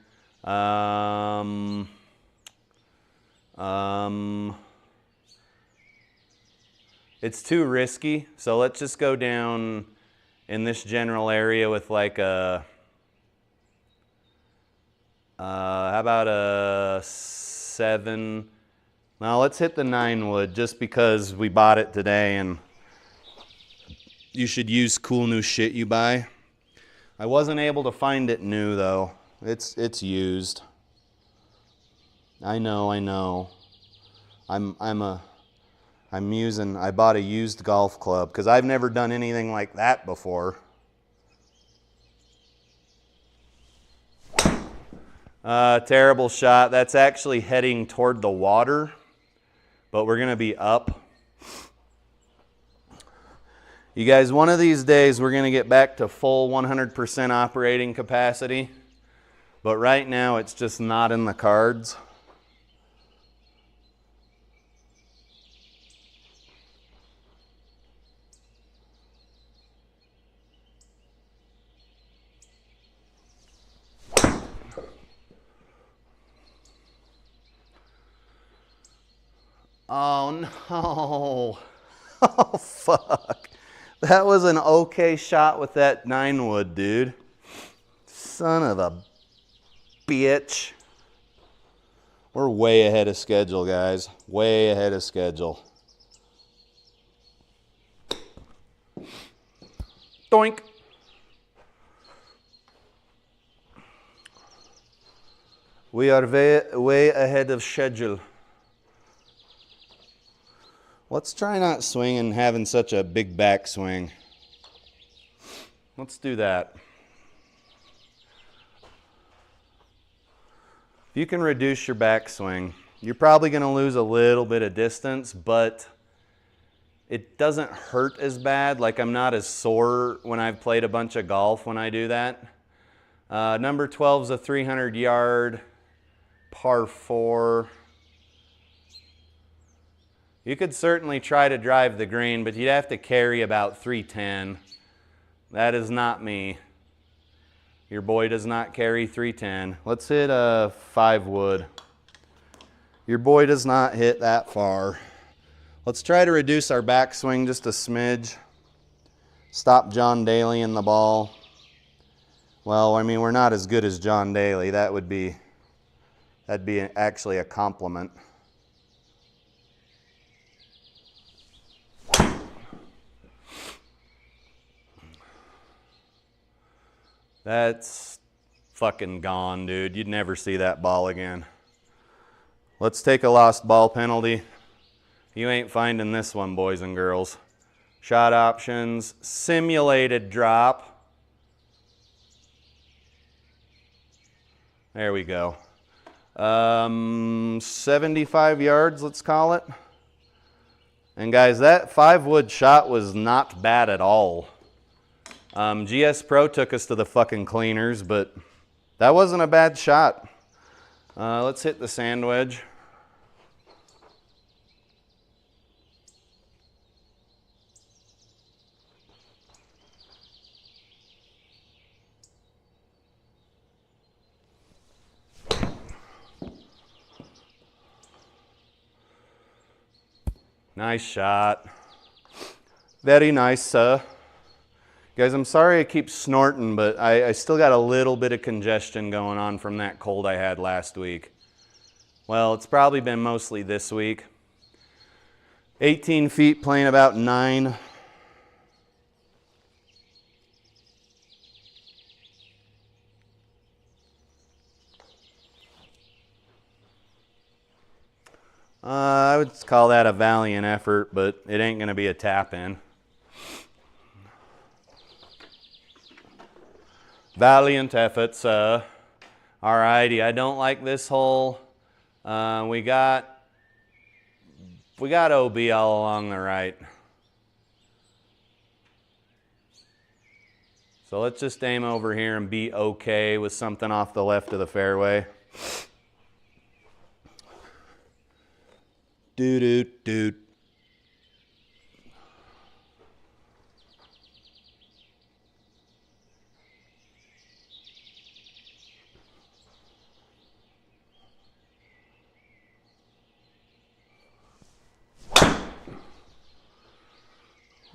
A: It's too risky, so let's just go down in this general area with like a, how about a 7? Now let's hit the 9 wood just because we bought it today and you should use cool new shit you buy. I wasn't able to find it new though. It's used. I know. I bought a used golf club because I've never done anything like that before. Terrible shot. That's actually heading toward the water, but we're gonna be up. You guys, one of these days we're going to get back to full 100% operating capacity, but right now it's just not in the cards. Oh no. Oh fuck. That was an okay shot with that 9 wood, dude. Son of a bitch. We're way ahead of schedule, guys. Way ahead of schedule. Doink. We are way ahead of schedule. Let's try not swinging, having such a big backswing. Let's do that. If you can reduce your backswing, you're probably going to lose a little bit of distance, but it doesn't hurt as bad. Like I'm not as sore when I've played a bunch of golf when I do that. Number 12 is a 300-yard par 4. You could certainly try to drive the green, but you'd have to carry about 310. That is not me. Your boy does not carry 310. Let's hit a 5 wood. Your boy does not hit that far. Let's try to reduce our backswing just a smidge. Stop John Daly in the ball. Well, I mean, we're not as good as John Daly. That'd be actually a compliment. That's fucking gone, dude. You'd never see that ball again. Let's take a lost ball penalty. You ain't finding this one, boys and girls. Shot options, simulated drop. There we go. 75 yards, let's call it. And guys, that 5-wood shot was not bad at all. GSPro took us to the fucking cleaners, but that wasn't a bad shot. Let's hit the sand wedge. Nice shot. Very nice, sir. Guys, I'm sorry I keep snorting, but I still got a little bit of congestion going on from that cold I had last week. Well, it's probably been mostly this week. 18 feet, playing about 9. I would call that a valiant effort, but it ain't going to be a tap-in. Valiant efforts. Alrighty, I don't like this hole. We got OB all along the right. So let's just aim over here and be okay with something off the left of the fairway. Doot.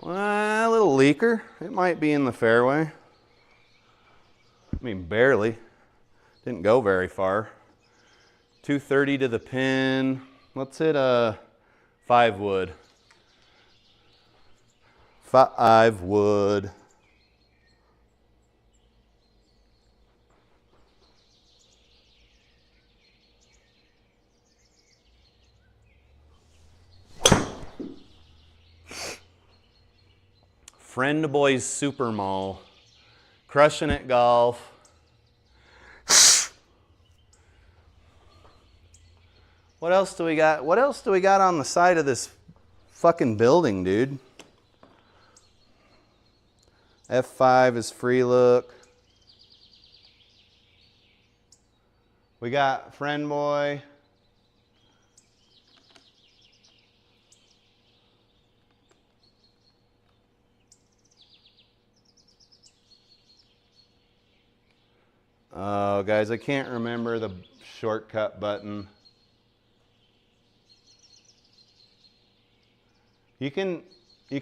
A: Well, a little leaker. It might be in the fairway. I mean, barely. Didn't go very far. 230 to the pin. Let's hit a 5-wood. 5-wood. Friend Boys Super Mall. Crushing it golf. What else do we got? What else do we got on the side of this fucking building, dude? F5 is free look. We got Friend Boy. Oh, guys, I can't remember the shortcut button. You can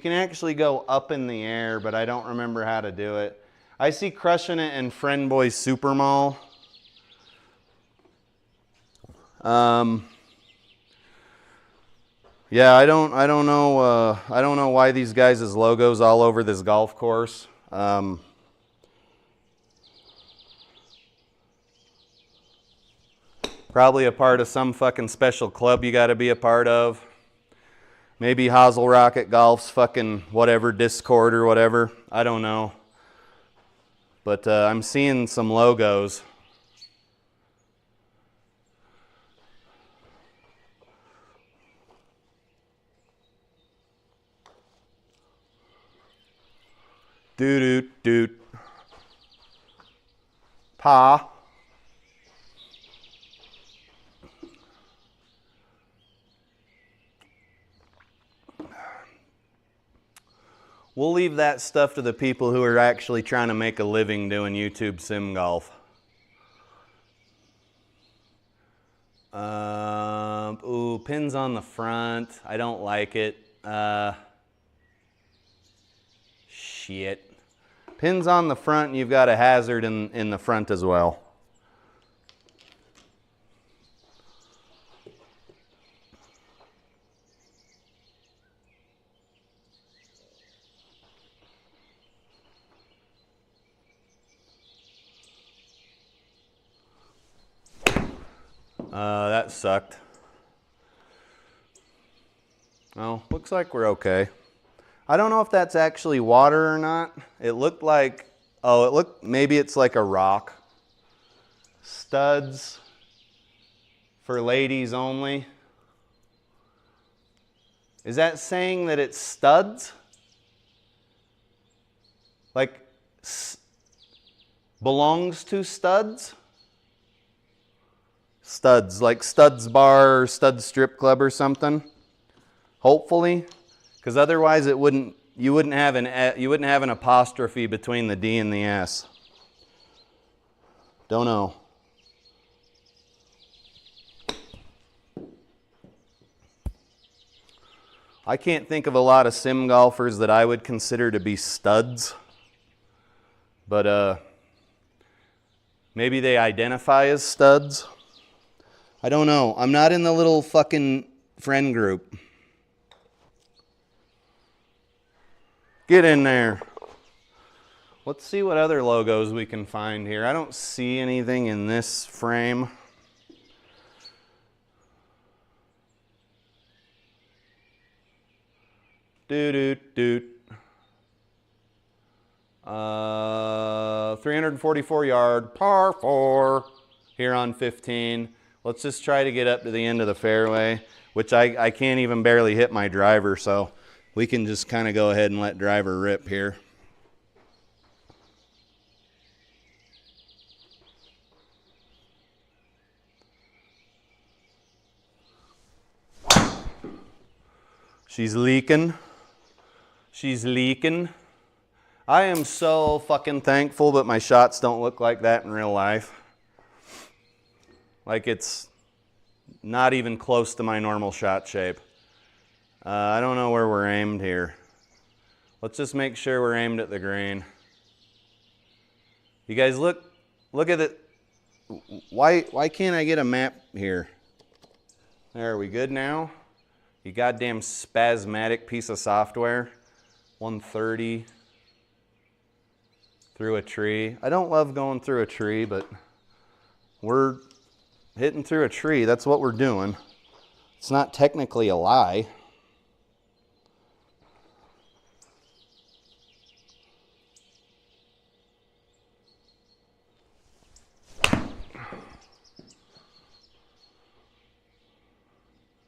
A: actually go up in the air, but I don't remember how to do it. I see Crushing It and Friend Boy Super Mall. Yeah, I don't know why these guys' logos all over this golf course. Probably a part of some fucking special club you got to be a part of. Maybe Hosel Rocket Golf's fucking whatever, Discord or whatever. I don't know. But I'm seeing some logos. Doot. Pa. We'll leave that stuff to the people who are actually trying to make a living doing YouTube sim golf. Ooh, pins on the front. I don't like it. Shit. Pins on the front, and you've got a hazard in the front as well. That sucked. Well, looks like we're okay. I don't know if that's actually water or not. It looked like, maybe it's like a rock. Studs for ladies only. Is that saying that it's studs? Like, belongs to studs? Studs, like Studs Bar or Studs Strip Club or something. Hopefully, because otherwise you wouldn't have an apostrophe between the D and the S. Don't know. I can't think of a lot of sim golfers that I would consider to be studs, but maybe they identify as studs. I don't know. I'm not in the little fucking friend group. Get in there. Let's see what other logos we can find here. I don't see anything in this frame. Doot. 344 yard, par 4 here on 15. Let's just try to get up to the end of the fairway, which I can't even barely hit my driver, so we can just kind of go ahead and let driver rip here. She's leaking. She's leaking. I am so fucking thankful that my shots don't look like that in real life. Like it's not even close to my normal shot shape. I don't know where we're aimed here. Let's just make sure we're aimed at the green. You guys look at it. Why can't I get a map here? There, are we good now? You goddamn spasmatic piece of software. 130 through a tree. I don't love going through a tree, but we're hitting through a tree. That's what we're doing. It's not technically a lie.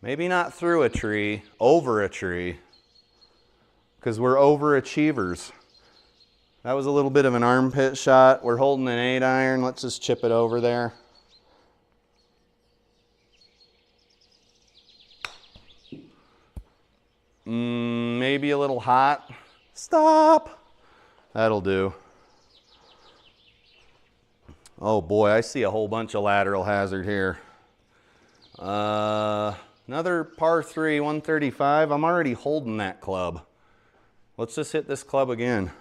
A: Maybe not through a tree, over a tree, because we're overachievers. That was a little bit of an armpit shot. We're holding an 8-iron. Let's just chip it over there. Maybe a little hot. Stop. That'll do. Oh boy, I see a whole bunch of lateral hazard here. Another par 3, 135. I'm already holding that club. Let's just hit this club again.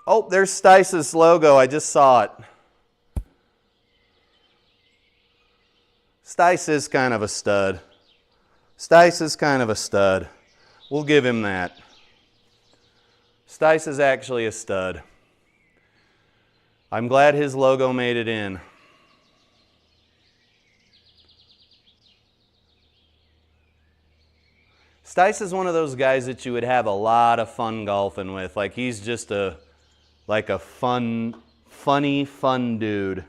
A: Oh, there's Stice's logo. I just saw it. Stice is kind of a stud. Stice is kind of a stud. We'll give him that. Stice is actually a stud. I'm glad his logo made it in. Stice is one of those guys that you would have a lot of fun golfing with. Like he's just a funny dude.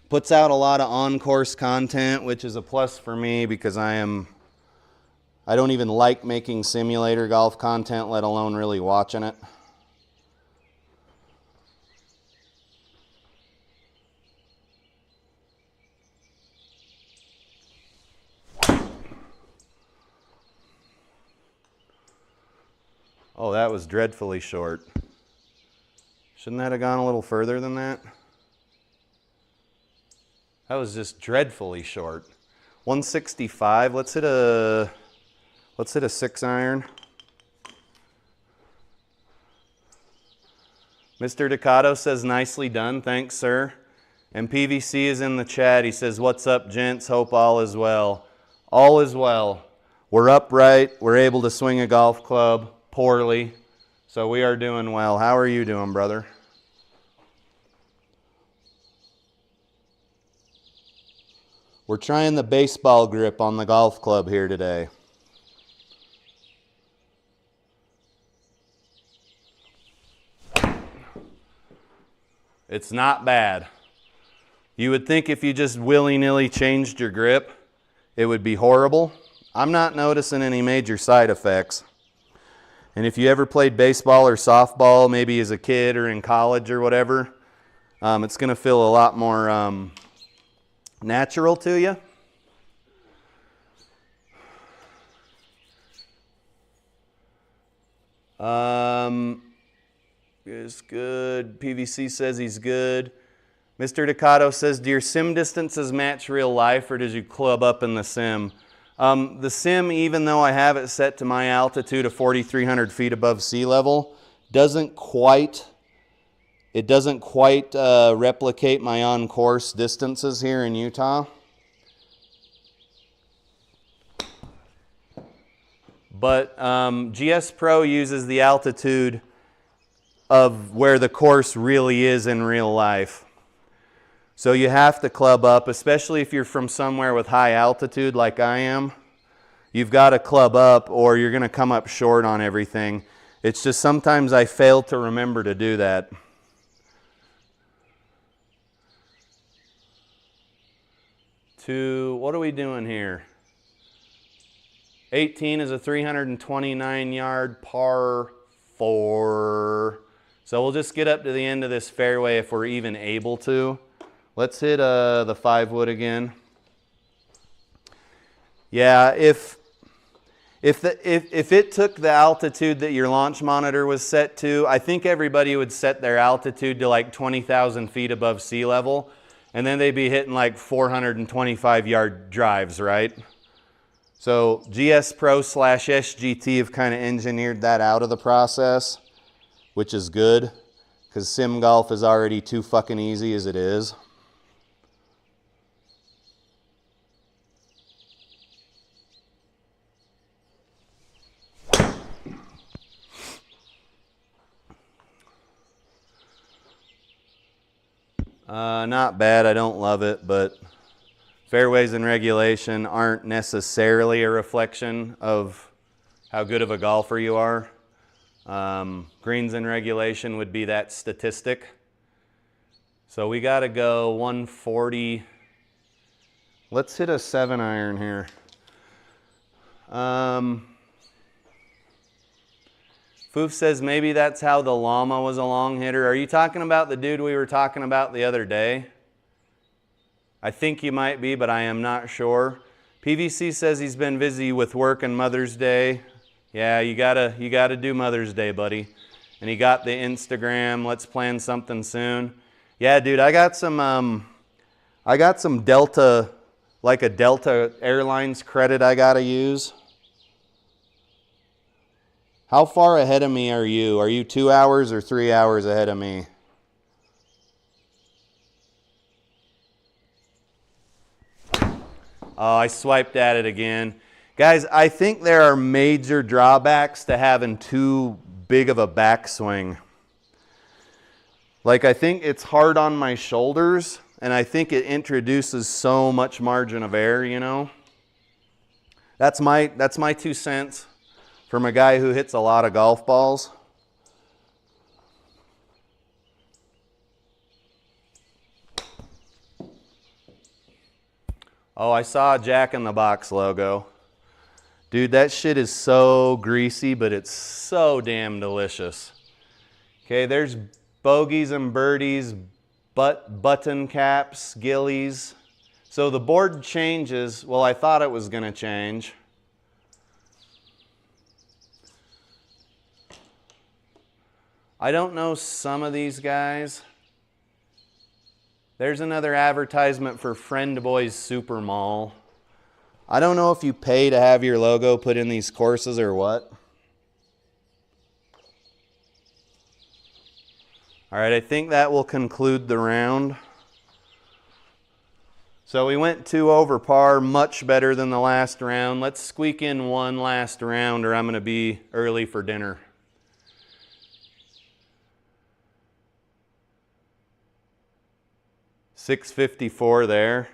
A: Puts out a lot of on-course content, which is a plus for me because I don't even like making simulator golf content, let alone really watching it. Oh, that was dreadfully short. Shouldn't that have gone a little further than that? That was just dreadfully short. 165. Let's hit a 6-iron. Mr. Ducato says, nicely done. Thanks, sir. And PVC is in the chat. He says, what's up, gents? Hope all is well. All is well. We're upright. We're able to swing a golf club poorly. So we are doing well. How are you doing, brother? We're trying the baseball grip on the golf club here today. It's not bad. You would think if you just willy-nilly changed your grip, it would be horrible. I'm not noticing any major side effects. And if you ever played baseball or softball, maybe as a kid or in college or whatever, it's going to feel a lot more natural to you. Is good. PVC says he's good. Mr. Ducato says, do your sim distances match real life, or did you club up in the sim? The sim, even though I have it set to my altitude of 4,300 feet above sea level, doesn't quite replicate my on-course distances here in Utah. But GSPro uses the altitude of where the course really is in real life. So you have to club up, especially if you're from somewhere with high altitude like I am. You've got to club up or you're going to come up short on everything. It's just sometimes I fail to remember to do that. What are we doing here? 18 is a 329-yard par 4. So we'll just get up to the end of this fairway if we're even able to. Let's hit the 5-wood again. Yeah, if it took the altitude that your launch monitor was set to, I think everybody would set their altitude to like 20,000 feet above sea level, and then they'd be hitting like 425-yard drives, right? So GSPro/SGT have kind of engineered that out of the process, which is good, because sim golf is already too fucking easy as it is. Not bad, I don't love it, but fairways and regulation aren't necessarily a reflection of how good of a golfer you are. Greens and regulation would be that statistic. So we got to go 140. Let's hit a 7-iron here. Foof says maybe that's how the llama was a long hitter. Are you talking about the dude we were talking about the other day? I think you might be, but I am not sure. PVC says he's been busy with work and Mother's Day. Yeah, you gotta do Mother's Day, buddy. And he got the Instagram. Let's plan something soon. Yeah, dude, I got some Delta, like a Delta Airlines credit I gotta use. How far ahead of me are you? Are you 2 hours or 3 hours ahead of me? Oh, I swiped at it again. Guys, I think there are major drawbacks to having too big of a backswing. Like, I think it's hard on my shoulders, and I think it introduces so much margin of error, you know? That's my 2 cents from a guy who hits a lot of golf balls. Oh, I saw a Jack in the Box logo. Dude, that shit is so greasy, but it's so damn delicious. Okay, there's bogeys and birdies, button caps, gillies. So the board changes. Well, I thought it was going to change. I don't know some of these guys. There's another advertisement for Friend Boys Super Mall. I don't know if you pay to have your logo put in these courses or what. All right, I think that will conclude the round. So we went 2 over par, much better than the last round. Let's squeak in one last round or I'm going to be early for dinner. $6.54 there.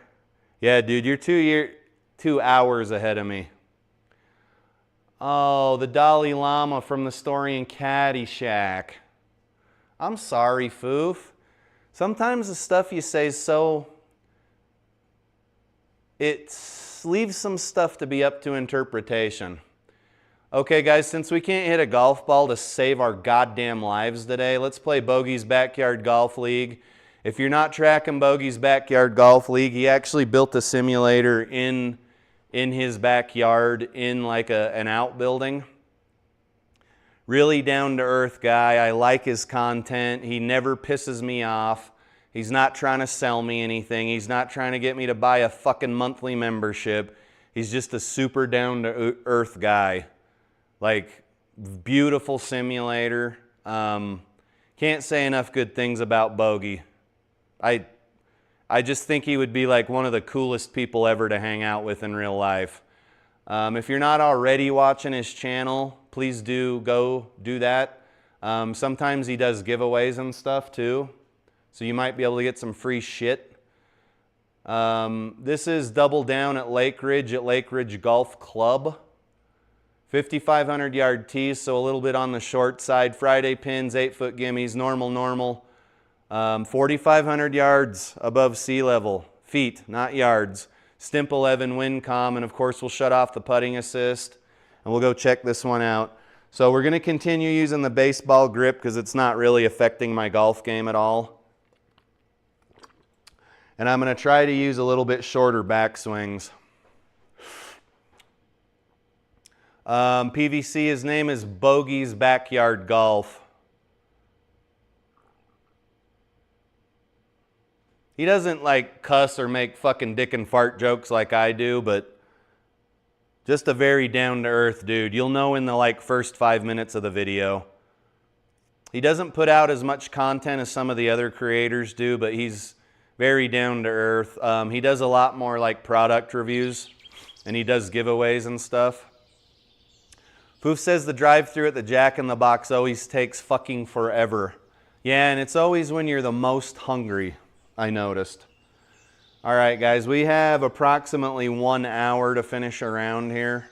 A: Yeah, dude, you're 2 hours ahead of me. Oh, the Dalai Lama from the story in Caddyshack. I'm sorry, Foof. Sometimes the stuff you say is so... it leaves some stuff to be up to interpretation. Okay, guys, since we can't hit a golf ball to save our goddamn lives today, let's play Bogey's Backyard Golf League. If you're not tracking Bogey's Backyard Golf League, he actually built a simulator in his backyard in like an outbuilding. Really down-to-earth guy. I like his content. He never pisses me off. He's not trying to sell me anything. He's not trying to get me to buy a fucking monthly membership. He's just a super down-to-earth guy. Like, beautiful simulator. Can't say enough good things about Bogey. I just think he would be like one of the coolest people ever to hang out with in real life. If you're not already watching his channel, please go do that. Sometimes he does giveaways and stuff too. So you might be able to get some free shit. This is Double Down at Lake Ridge Golf Club. 5,500 yard tees, so a little bit on the short side. Friday pins, 8-foot gimmies, normal. 4,500 yards above sea level. Feet, not yards. Stimp 11 wind calm, and of course we'll shut off the putting assist. And we'll go check this one out. So we're going to continue using the baseball grip because it's not really affecting my golf game at all. And I'm going to try to use a little bit shorter backswings. PVC, his name is Bogey's Backyard Golf. He doesn't like cuss or make fucking dick and fart jokes like I do, but just a very down-to-earth dude. You'll know in the like first 5 minutes of the video. He doesn't put out as much content as some of the other creators do, but he's very down-to-earth. He does a lot more like product reviews, and he does giveaways and stuff. Foof says the drive-thru at the Jack in the Box always takes fucking forever. Yeah, and it's always when you're the most hungry, I noticed. All right, guys, we have approximately 1 hour to finish a round here.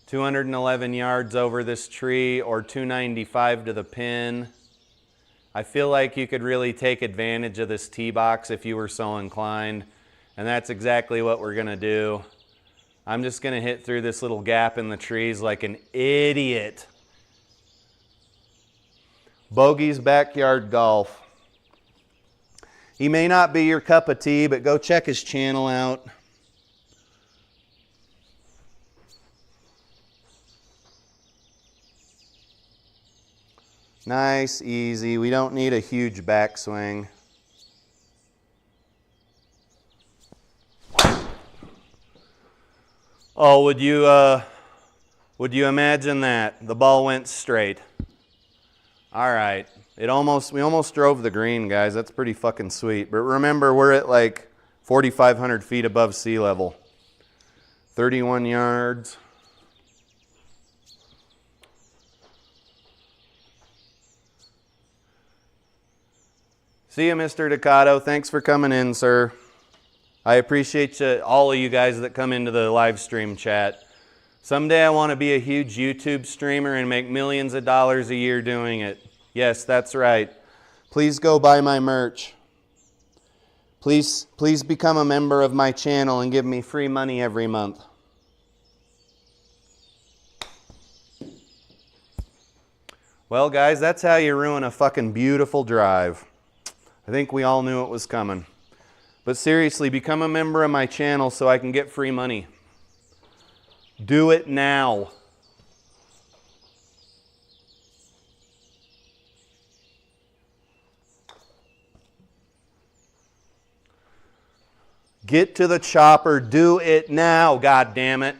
A: 211 yards over this tree or 295 to the pin. I feel like you could really take advantage of this tee box if you were so inclined, and that's exactly what we're gonna do. I'm just gonna hit through this little gap in the trees like an idiot. Bogey's Backyard Golf. He may not be your cup of tea, but go check his channel out. Nice, easy. We don't need a huge backswing. Oh, would you imagine that? The ball went straight. All right. We almost drove the green, guys. That's pretty fucking sweet. But remember, we're at like 4,500 feet above sea level. 31 yards. See you, Mr. Ducato. Thanks for coming in, sir. I appreciate all of you guys that come into the live stream chat. Someday I want to be a huge YouTube streamer and make millions of dollars a year doing it. Yes, that's right. Please go buy my merch. Please become a member of my channel and give me free money every month. Well, guys, that's how you ruin a fucking beautiful drive. I think we all knew it was coming. But seriously, become a member of my channel so I can get free money. Do it now. Get to the chopper. Do it now, God damn it.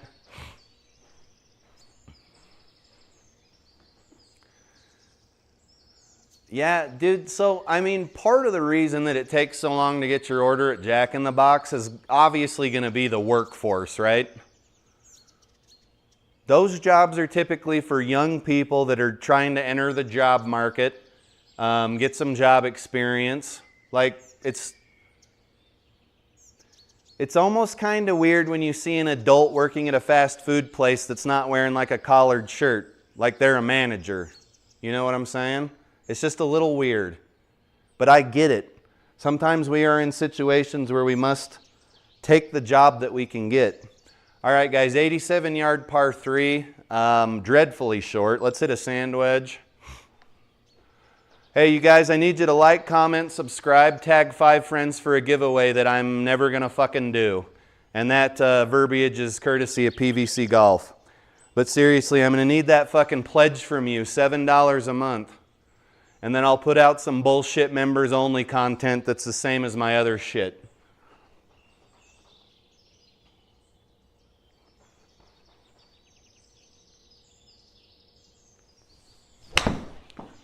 A: Yeah, dude, so, I mean, part of the reason that it takes so long to get your order at Jack in the Box is obviously going to be the workforce, right? Those jobs are typically for young people that are trying to enter the job market, get some job experience. Like, it's almost kind of weird when you see an adult working at a fast food place that's not wearing like a collared shirt, like they're a manager. You know what I'm saying? It's just a little weird, but I get it. Sometimes we are in situations where we must take the job that we can get. All right, guys, 87-yard par 3, dreadfully short. Let's hit a sand wedge. Hey, you guys, I need you to like, comment, subscribe, tag 5 friends for a giveaway that I'm never going to fucking do. And that verbiage is courtesy of PVC Golf. But seriously, I'm going to need that fucking pledge from you, $7 a month. And then I'll put out some bullshit members only content that's the same as my other shit.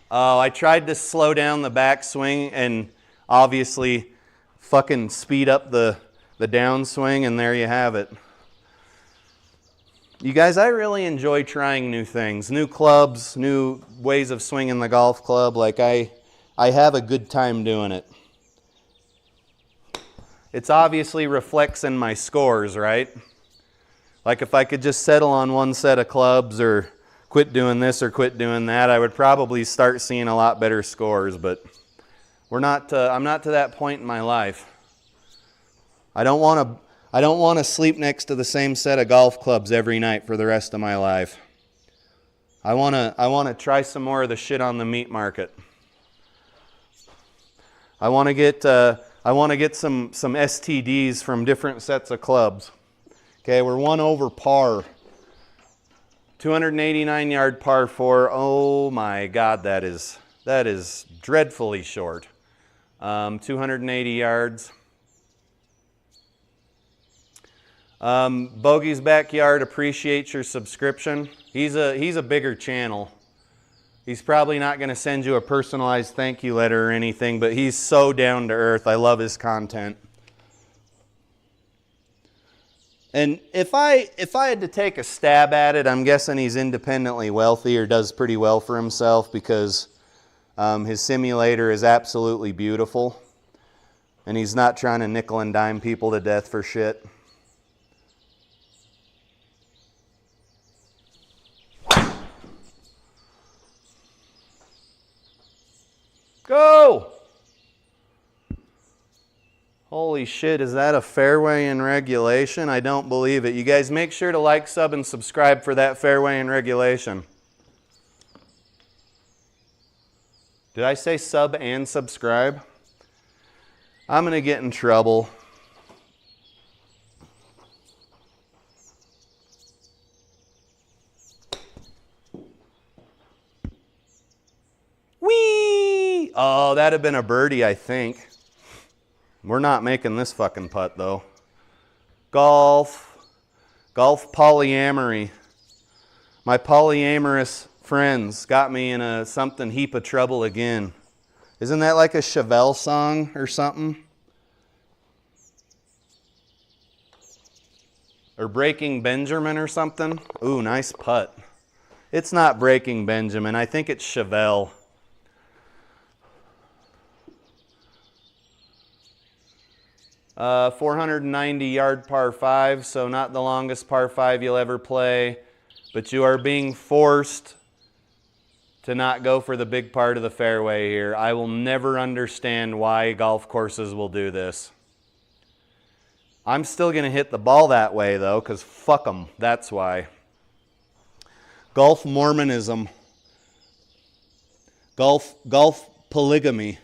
A: Oh, I tried to slow down the backswing and obviously fucking speed up the downswing, and there you have it. You guys, I really enjoy trying new things, new clubs, new ways of swinging the golf club. Like I have a good time doing it. It's obviously reflects in my scores, right? Like if I could just settle on one set of clubs or quit doing this or quit doing that, I would probably start seeing a lot better scores, but I'm not to that point in my life. I don't want to sleep next to the same set of golf clubs every night for the rest of my life. I want to try some more of the shit on the meat market. I want to get some STDs from different sets of clubs. Okay, we're 1 over par. 289-yard par 4. Oh my God, that is dreadfully short. 280 yards. Bogey's Backyard appreciates your subscription. He's a bigger channel. He's probably not going to send you a personalized thank you letter or anything, but he's so down to earth. I love his content. And if I had to take a stab at it, I'm guessing he's independently wealthy or does pretty well for himself because his simulator is absolutely beautiful. And he's not trying to nickel and dime people to death for shit. Go! Holy shit, is that a fairway in regulation? I don't believe it. You guys make sure to like, sub, and subscribe for that fairway in regulation. Did I say sub and subscribe? I'm going to get in trouble. Whee! Oh, that'd have been a birdie, I think. We're not making this fucking putt, though. Golf polyamory. My polyamorous friends got me in a something heap of trouble again. Isn't that like a Chevelle song or something? Or Breaking Benjamin or something? Ooh, nice putt. It's not Breaking Benjamin. I think it's Chevelle. Uh, 490-yard par 5, so not the longest par 5 you'll ever play, but you are being forced to not go for the big part of the fairway here. I will never understand why golf courses will do this. I'm still going to hit the ball that way, though, because fuck them. That's why. Golf Mormonism. Golf polygamy.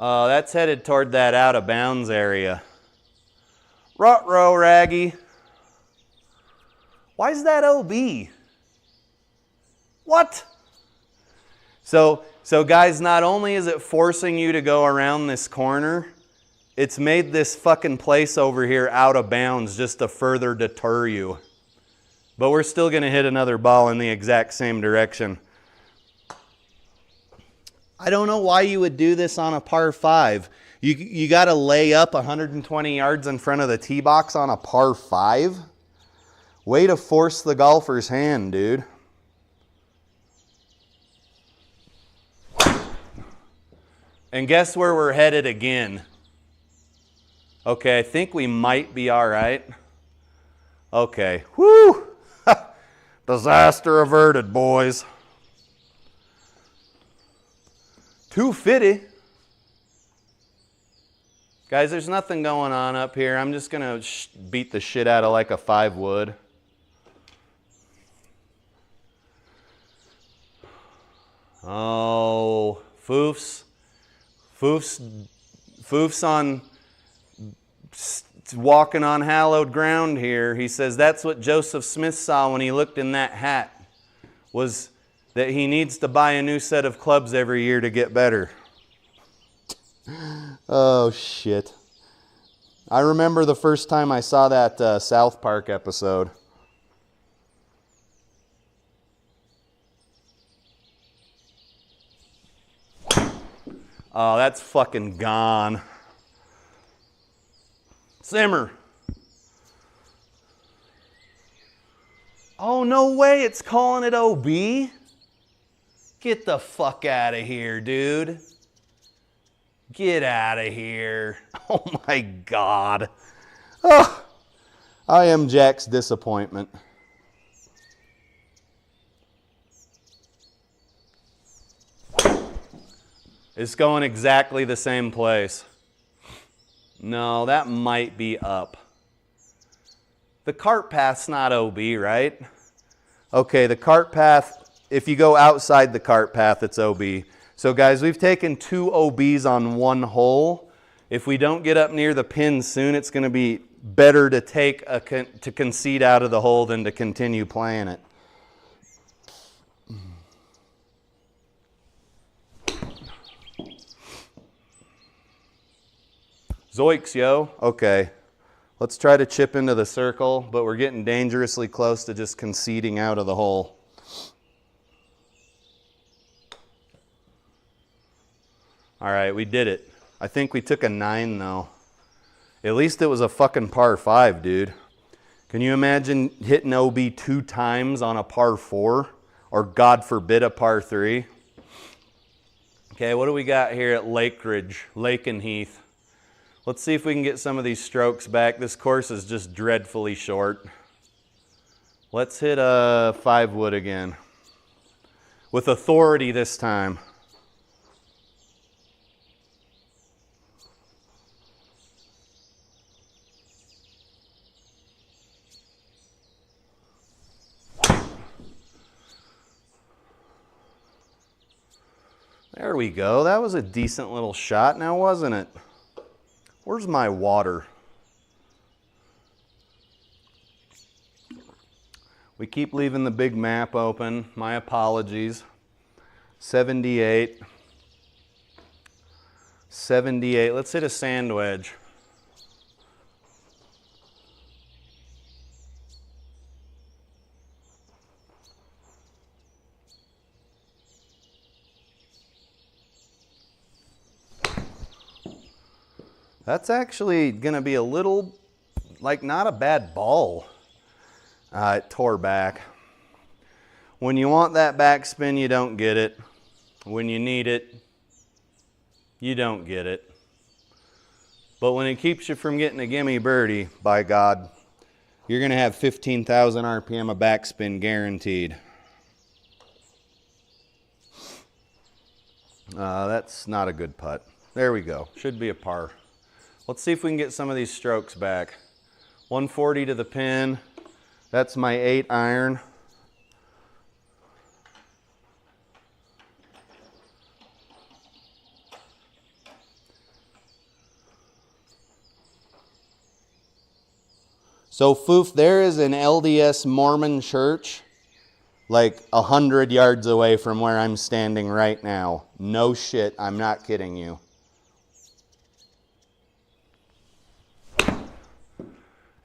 A: That's headed toward that out of bounds area. Ruh-roh, Raggy. Why is that OB? What? So guys, not only is it forcing you to go around this corner, it's made this fucking place over here out of bounds just to further deter you. But we're still going to hit another ball in the exact same direction. I don't know why you would do this on a par 5. You got to lay up 120 yards in front of the tee box on a par 5? Way to force the golfer's hand, dude. And guess where we're headed again? Okay, I think we might be all right. Okay, whoo! Disaster averted, boys. 250. Guys, there's nothing going on up here. I'm just going to beat the shit out of like a 5 wood. Oh, foofs. Foofs on walking on hallowed ground here. He says that's what Joseph Smith saw when he looked in that hat, was that he needs to buy a new set of clubs every year to get better. Oh, shit. I remember the first time I saw that South Park episode. Oh, that's fucking gone. Simmer. Oh, no way, it's calling it OB? Get the fuck out of here, dude. Get out of here. Oh my God. Oh, I am Jack's disappointment. It's going exactly the same place. No, that might be up. The cart path's not OB, right? Okay, the cart path, if you go outside the cart path, it's OB. So guys, we've taken 2 OBs on 1 hole. If we don't get up near the pin soon, it's going to be better to to concede out of the hole than to continue playing it. Zoinks, yo. Okay. Let's try to chip into the circle, but we're getting dangerously close to just conceding out of the hole. All right, we did it. I think we took a 9, though. At least it was a fucking par 5, dude. Can you imagine hitting OB 2 times on a par 4? Or, God forbid, a par 3? Okay, what do we got here at Lake and Heath? Let's see if we can get some of these strokes back. This course is just dreadfully short. Let's hit a 5 wood again. With authority this time. There we go. That was a decent little shot now, wasn't it? Where's my water? We keep leaving the big map open. My apologies. 78. 78. Let's hit a sand wedge. That's actually going to be a little, like, not a bad ball. It tore back. When you want that backspin, you don't get it. When you need it, you don't get it. But when it keeps you from getting a gimme birdie, by God, you're going to have 15,000 RPM of backspin guaranteed. That's not a good putt. There we go. Should be a par. Let's see if we can get some of these strokes back. 140 to the pin. That's my 8 iron. So, Foof, there is an LDS Mormon church like 100 yards away from where I'm standing right now. No shit, I'm not kidding you.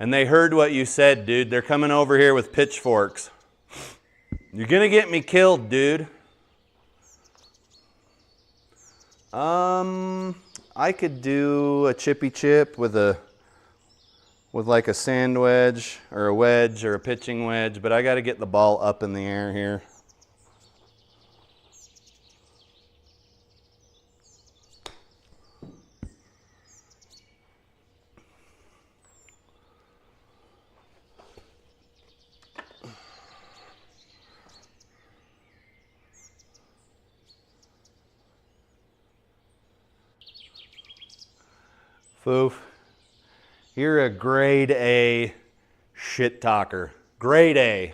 A: And they heard what you said, dude. They're coming over here with pitchforks. You're gonna get me killed, dude. I could do a chippy chip with like a sand wedge or a wedge or a pitching wedge, but I got to get the ball up in the air here. Foof, you're a grade A shit talker. Grade A.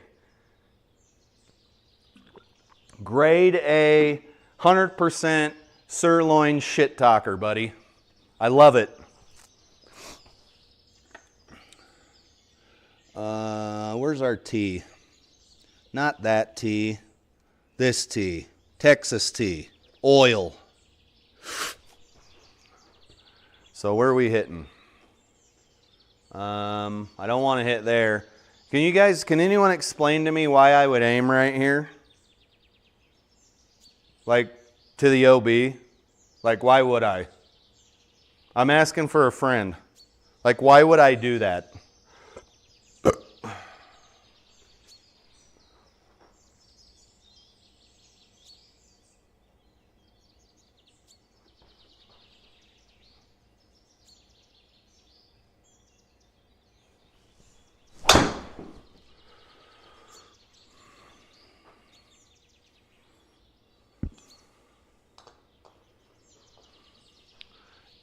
A: Grade A, 100% sirloin shit talker, buddy. I love it. Where's our tea? Not that tea. This tea. Texas tea. Oil. So where are we hitting? I don't want to hit there. Can anyone explain to me why I would aim right here? Like to the OB? Like why would I? I'm asking for a friend. Like why would I do that?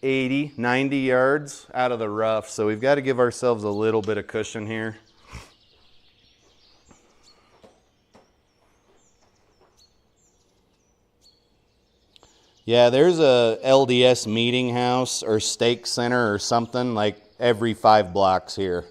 A: 80, 90 yards out of the rough, so we've got to give ourselves a little bit of cushion here. Yeah, there's a LDS meeting house or stake center or something like every 5 blocks here.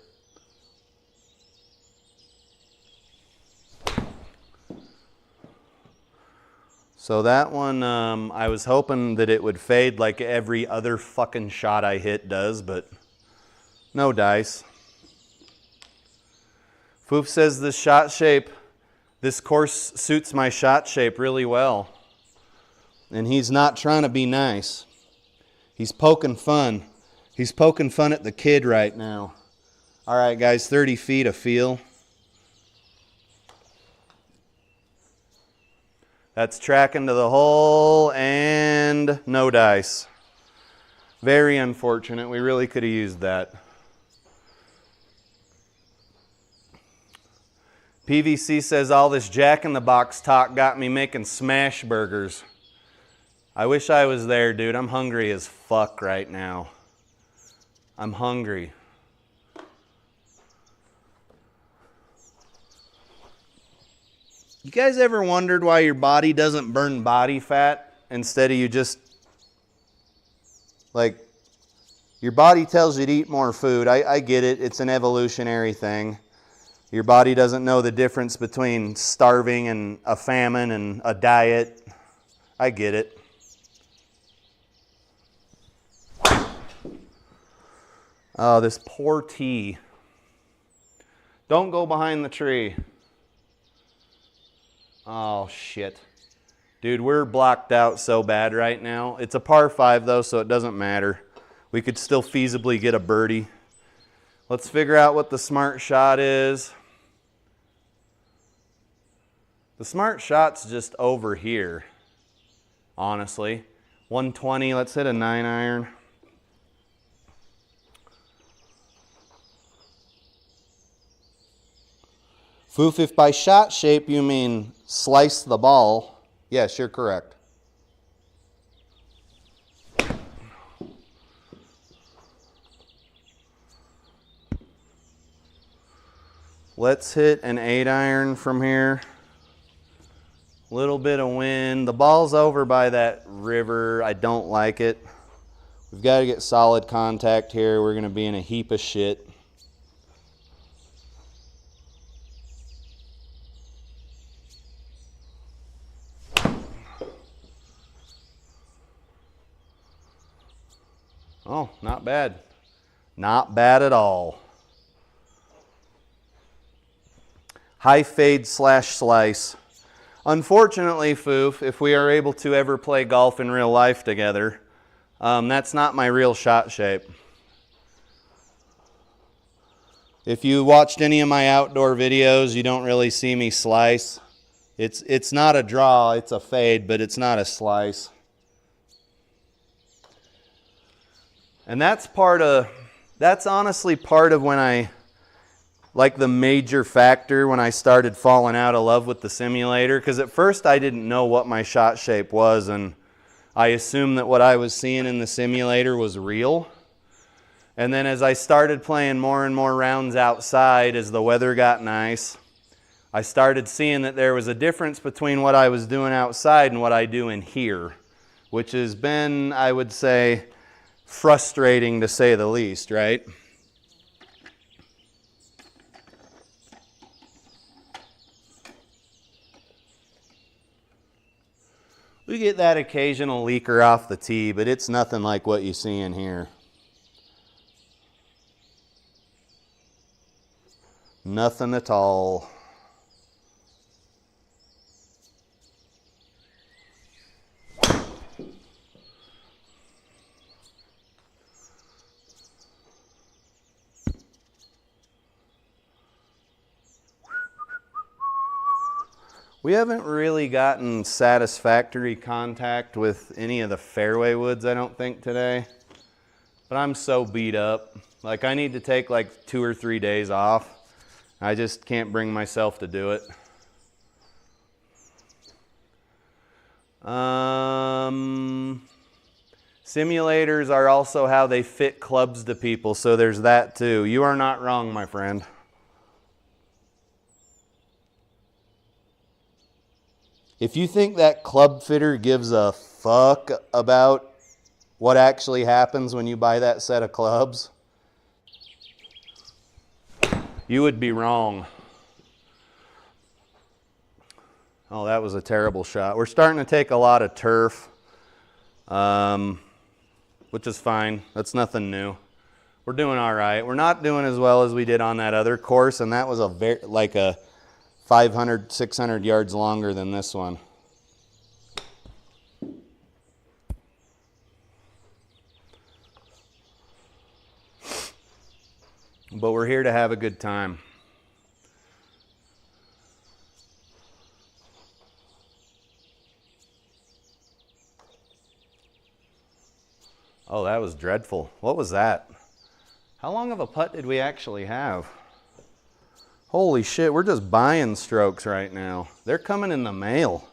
A: So that one, I was hoping that it would fade like every other fucking shot I hit does, but no dice. Foof says this shot shape, this course suits my shot shape really well. And he's not trying to be nice. He's poking fun. He's poking fun at the kid right now. All right, guys, 30 feet of feel. That's tracking to the hole and no dice. Very unfortunate. We really could have used that. PVC says all this Jack-in-the-Box talk got me making smash burgers. I wish I was there, dude. I'm hungry as fuck right now. I'm hungry. You guys ever wondered why your body doesn't burn body fat instead of you just, like, your body tells you to eat more food. I get it. It's an evolutionary thing. Your body doesn't know the difference between starving and a famine and a diet. I get it. Oh, this poor tea. Don't go behind the tree. Oh, shit. Dude, we're blocked out so bad right now. It's a par 5, though, so it doesn't matter. We could still feasibly get a birdie. Let's figure out what the smart shot is. The smart shot's just over here, honestly. 120, let's hit a 9-iron. Foof, if by shot shape you mean slice the ball, yes, you're correct. Let's hit an 8-iron from here. Little bit of wind. The ball's over by that river. I don't like it. We've got to get solid contact here. We're going to be in a heap of shit. Oh, not bad. Not bad at all. High fade / slice. Unfortunately, Foof, if we are able to ever play golf in real life together, that's not my real shot shape. If you watched any of my outdoor videos, you don't really see me slice. It's not a draw, it's a fade, but it's not a slice. And that's honestly part of when I, like the major factor when I started falling out of love with the simulator, because at first I didn't know what my shot shape was, and I assumed that what I was seeing in the simulator was real. And then as I started playing more and more rounds outside, as the weather got nice, I started seeing that there was a difference between what I was doing outside and what I do in here, which has been, I would say, frustrating to say the least, right? We get that occasional leaker off the tee, but it's nothing like what you see in here. Nothing at all. We haven't really gotten satisfactory contact with any of the fairway woods, I don't think, today. But I'm so beat up. Like, I need to take like 2 or 3 days off. I just can't bring myself to do it. Simulators are also how they fit clubs to people, so there's that too. You are not wrong, my friend. If you think that club fitter gives a fuck about what actually happens when you buy that set of clubs, you would be wrong. Oh, that was a terrible shot. We're starting to take a lot of turf, which is fine. That's nothing new. We're doing all right. We're not doing as well as we did on that other course, and that was like a 500, 600 yards longer than this one. But we're here to have a good time. Oh, that was dreadful. What was that? How long of a putt did we actually have? Holy shit, we're just buying strokes right now. They're coming in the mail.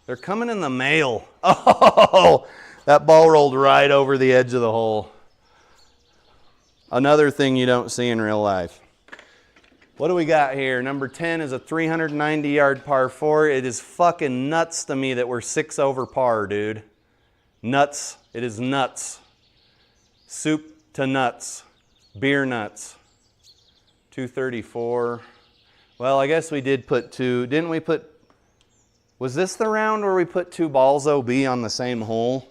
A: They're coming in the mail. Oh, that ball rolled right over the edge of the hole. Another thing you don't see in real life. What do we got here? Number 10 is a 390-yard par 4. It is fucking nuts to me that we're 6 over par, dude. Nuts. It is nuts. Soup to nuts. Beer nuts. 234. Well, I guess we did put 2. Didn't we put... Was this the round where we put 2 balls OB on the same hole?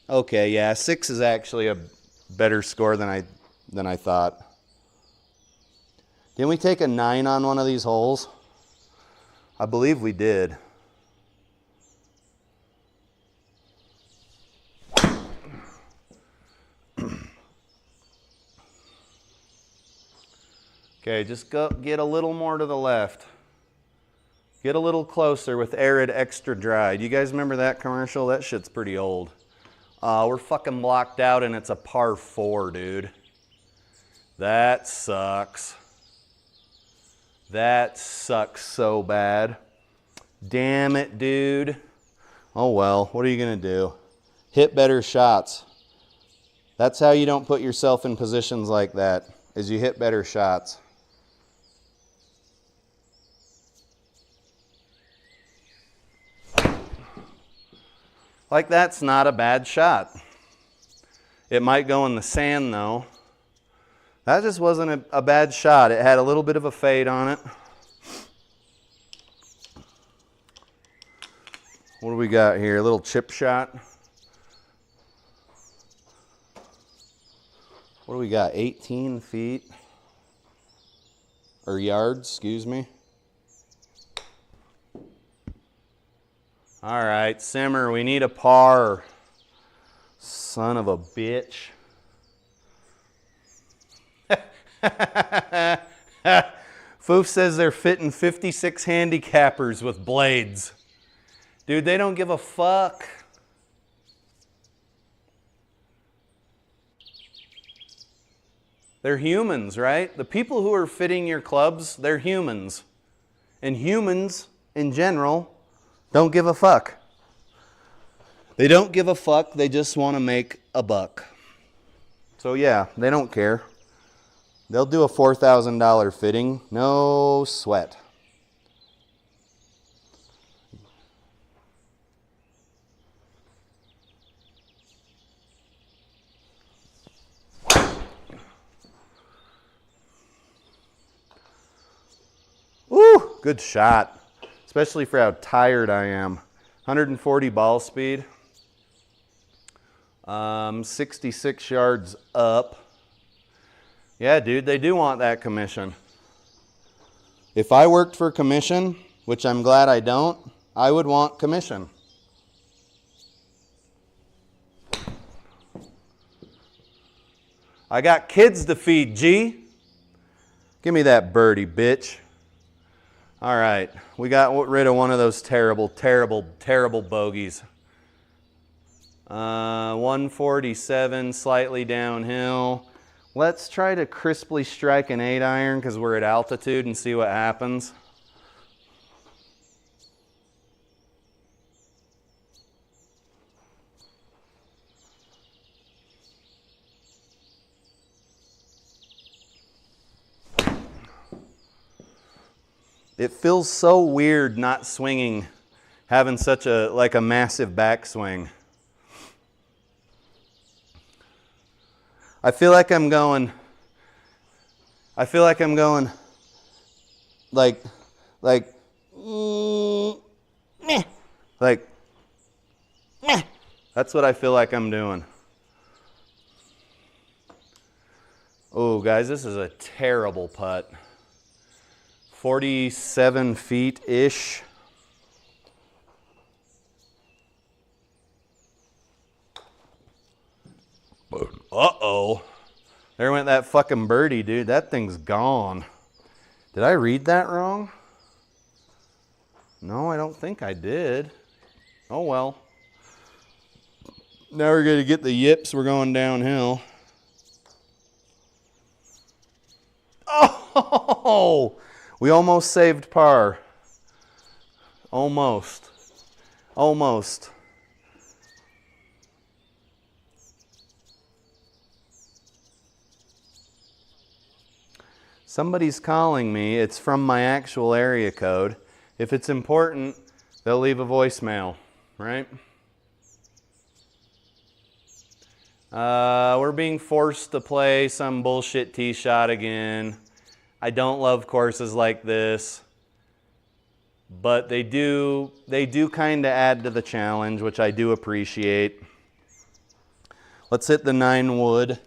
A: Okay, yeah, 6 is actually a better score than I thought. Didn't we take a 9 on one of these holes? I believe we did. Okay, just get a little more to the left. Get a little closer with arid extra dry. Do you guys remember that commercial? That shit's pretty old. We're fucking blocked out and it's a par 4, dude. That sucks. That sucks so bad. Damn it, dude. Oh well, what are you gonna do? Hit better shots. That's how you don't put yourself in positions like that, is you hit better shots. Like, that's not a bad shot. It might go in the sand though. That just wasn't a bad shot. It had a little bit of a fade on it. What do we got here? A little chip shot. What do we got? 18 feet? Or yards, excuse me. All right, simmer, we need a par. Son of a bitch. Foof says they're fitting 56 handicappers with blades. Dude, they don't give a fuck. They're humans, right? The people who are fitting your clubs, they're humans. And humans, in general, don't give a fuck. They don't give a fuck, they just want to make a buck. So yeah, they don't care. They'll do a $4,000 fitting, no sweat. Woo, good shot, especially for how tired I am. 140 ball speed, 66 yards up. Yeah, dude, they do want that commission. If I worked for commission, which I'm glad I don't, I would want commission. I got kids to feed, G. Give me that birdie, bitch. All right, we got rid of one of those terrible, terrible, terrible bogeys. 147, slightly downhill. Let's try to crisply strike an 8-iron because we're at altitude and see what happens. It feels so weird not swinging, having such a, like a massive backswing. I feel like I'm going like, that's what I feel like I'm doing. Oh, guys, this is a terrible putt. 47 feet-ish. Uh-oh. There went that fucking birdie, dude. That thing's gone. Did I read that wrong? No, I don't think I did. Oh, well. Now we're going to get the yips. We're going downhill. Oh! We almost saved par. Almost. Almost. Somebody's calling me. It's from my actual area code. If it's important, they'll leave a voicemail, right? We're being forced to play some bullshit tee shot again. I don't love courses like this, but they do kind of add to the challenge, which I do appreciate. Let's hit the 9 wood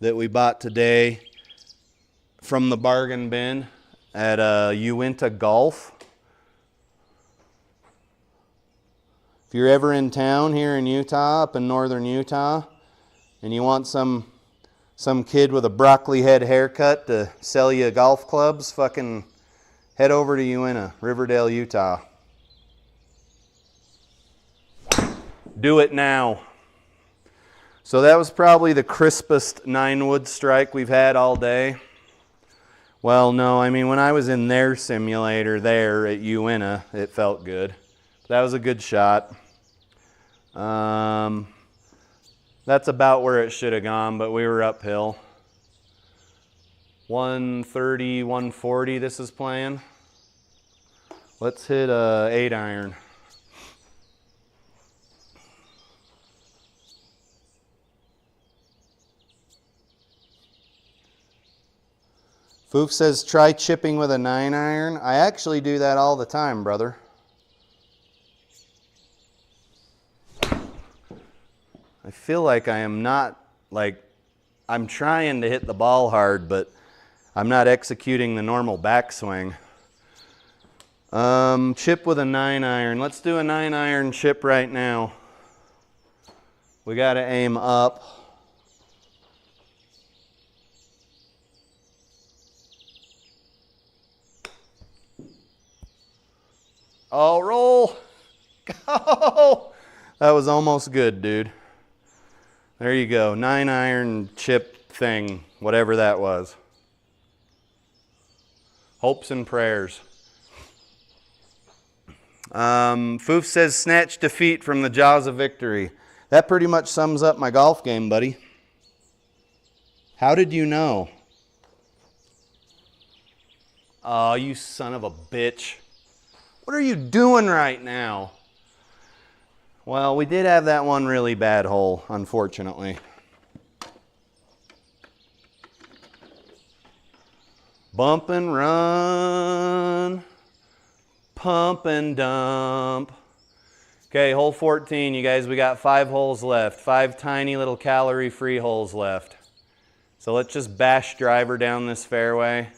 A: that we bought today from the bargain bin at Uinta Golf. If you're ever in town here in Utah, up in northern Utah, and you want some kid with a broccoli head haircut to sell you golf clubs, fucking head over to Uinta, Riverdale, Utah. Do it now. So that was probably the crispest 9-wood strike we've had all day. Well, no, I mean, when I was in their simulator there at Uinta, it felt good. That was a good shot. That's about where it should have gone, but we were uphill. 130, 140 this is playing. Let's hit a 8-iron. Foof says, try chipping with a 9-iron. I actually do that all the time, brother. feel like I am not, like, I'm trying to hit the ball hard, but I'm not executing the normal backswing. Chip with a 9-iron. Let's do a 9-iron chip right now. We got to aim up. Oh, roll. Go. That was almost good, dude. There you go. 9-iron chip thing, whatever that was. Hopes and prayers. Foof says, snatch defeat from the jaws of victory. That pretty much sums up my golf game, buddy. How did you know? Oh, you son of a bitch. What are you doing right now? Well, we did have that one really bad hole, unfortunately. Bump and run. Pump and dump. Okay, hole 14, you guys, we got 5 holes left. 5 tiny little calorie-free holes left. So let's just bash driver down this fairway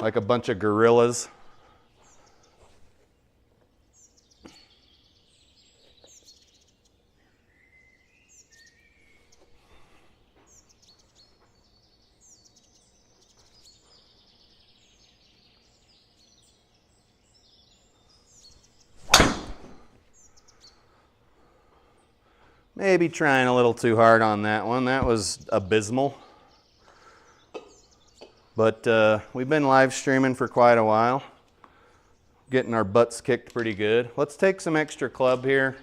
A: like a bunch of gorillas. Maybe trying a little too hard on that one. That was abysmal. But we've been live streaming for quite a while. Getting our butts kicked pretty good. Let's take some extra club here.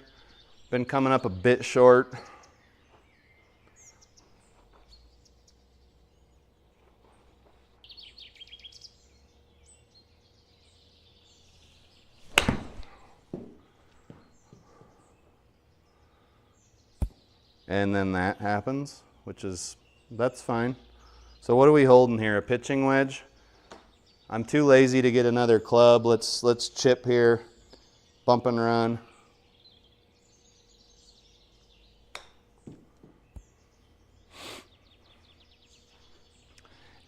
A: Been coming up a bit short. And then that happens, that's fine. So what are we holding here? A pitching wedge? I'm too lazy to get another club. Let's chip here, bump and run.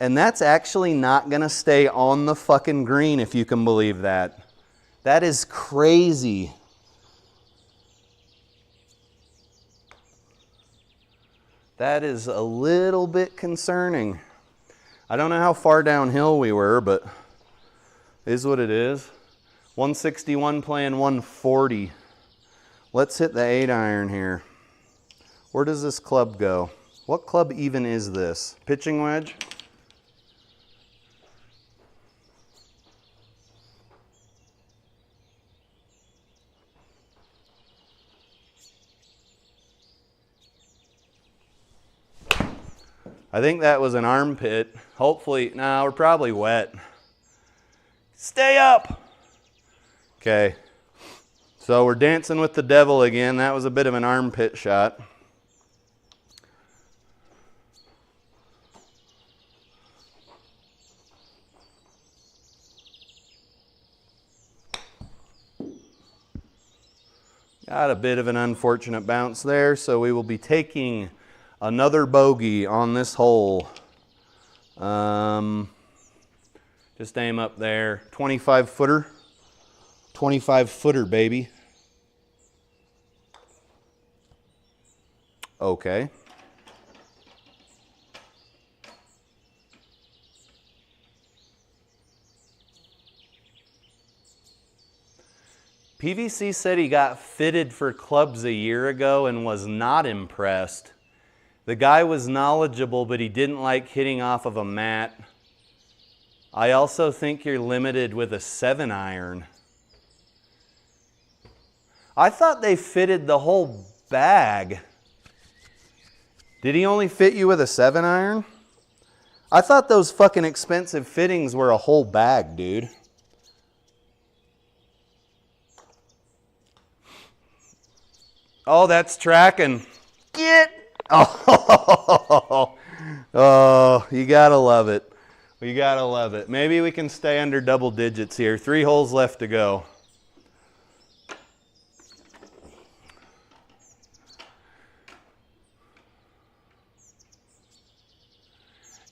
A: And that's actually not gonna stay on the fucking green, if you can believe that. That is crazy. That is a little bit concerning. I don't know how far downhill we were, but it is what it is. 161 playing 140. Let's hit the 8-iron here. Where does this club go? What club even is this? Pitching wedge? I think that was an armpit. Hopefully, no, we're probably wet. Stay up. Okay. So we're dancing with the devil again. That was a bit of an armpit shot. Got a bit of an unfortunate bounce there, so we will be taking another bogey on this hole. Just aim up there. 25 footer. 25 footer, baby. Okay. PVC said he got fitted for clubs a year ago and was not impressed. The guy was knowledgeable, but he didn't like hitting off of a mat. I also think you're limited with a 7-iron. I thought they fitted the whole bag. Did he only fit you with a 7-iron? I thought those fucking expensive fittings were a whole bag, dude. Oh, that's tracking. Get. Oh, oh, you gotta love it. You gotta love it. Maybe we can stay under double digits here. 3 holes left to go.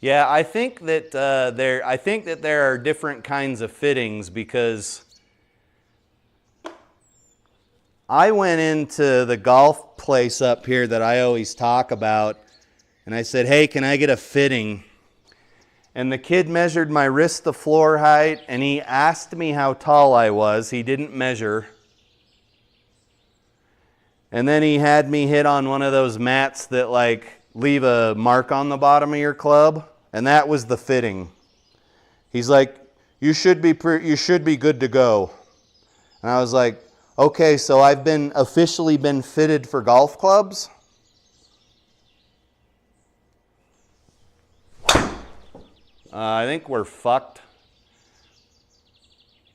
A: Yeah, I think that there are different kinds of fittings, because I went into the golf place up here that I always talk about, and I said, hey, can I get a fitting? And the kid measured my wrist to floor height, and he asked me how tall I was. He didn't measure. And then he had me hit on one of those mats that like leave a mark on the bottom of your club, and that was the fitting. He's like, you should be good to go. And I was like, okay, so I've officially been fitted for golf clubs? I think we're fucked.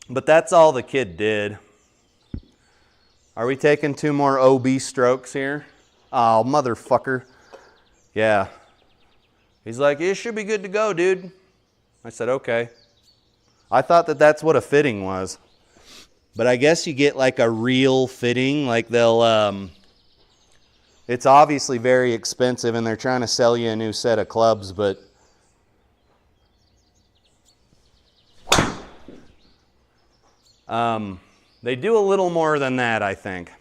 A: But that's all the kid did. Are we taking 2 more OB strokes here? Oh, motherfucker. Yeah. He's like, you should be good to go, dude. I said, okay. I thought that that's what a fitting was. But I guess you get like a real fitting. Like they'll, it's obviously very expensive, and they're trying to sell you a new set of clubs, but they do a little more than that, I think.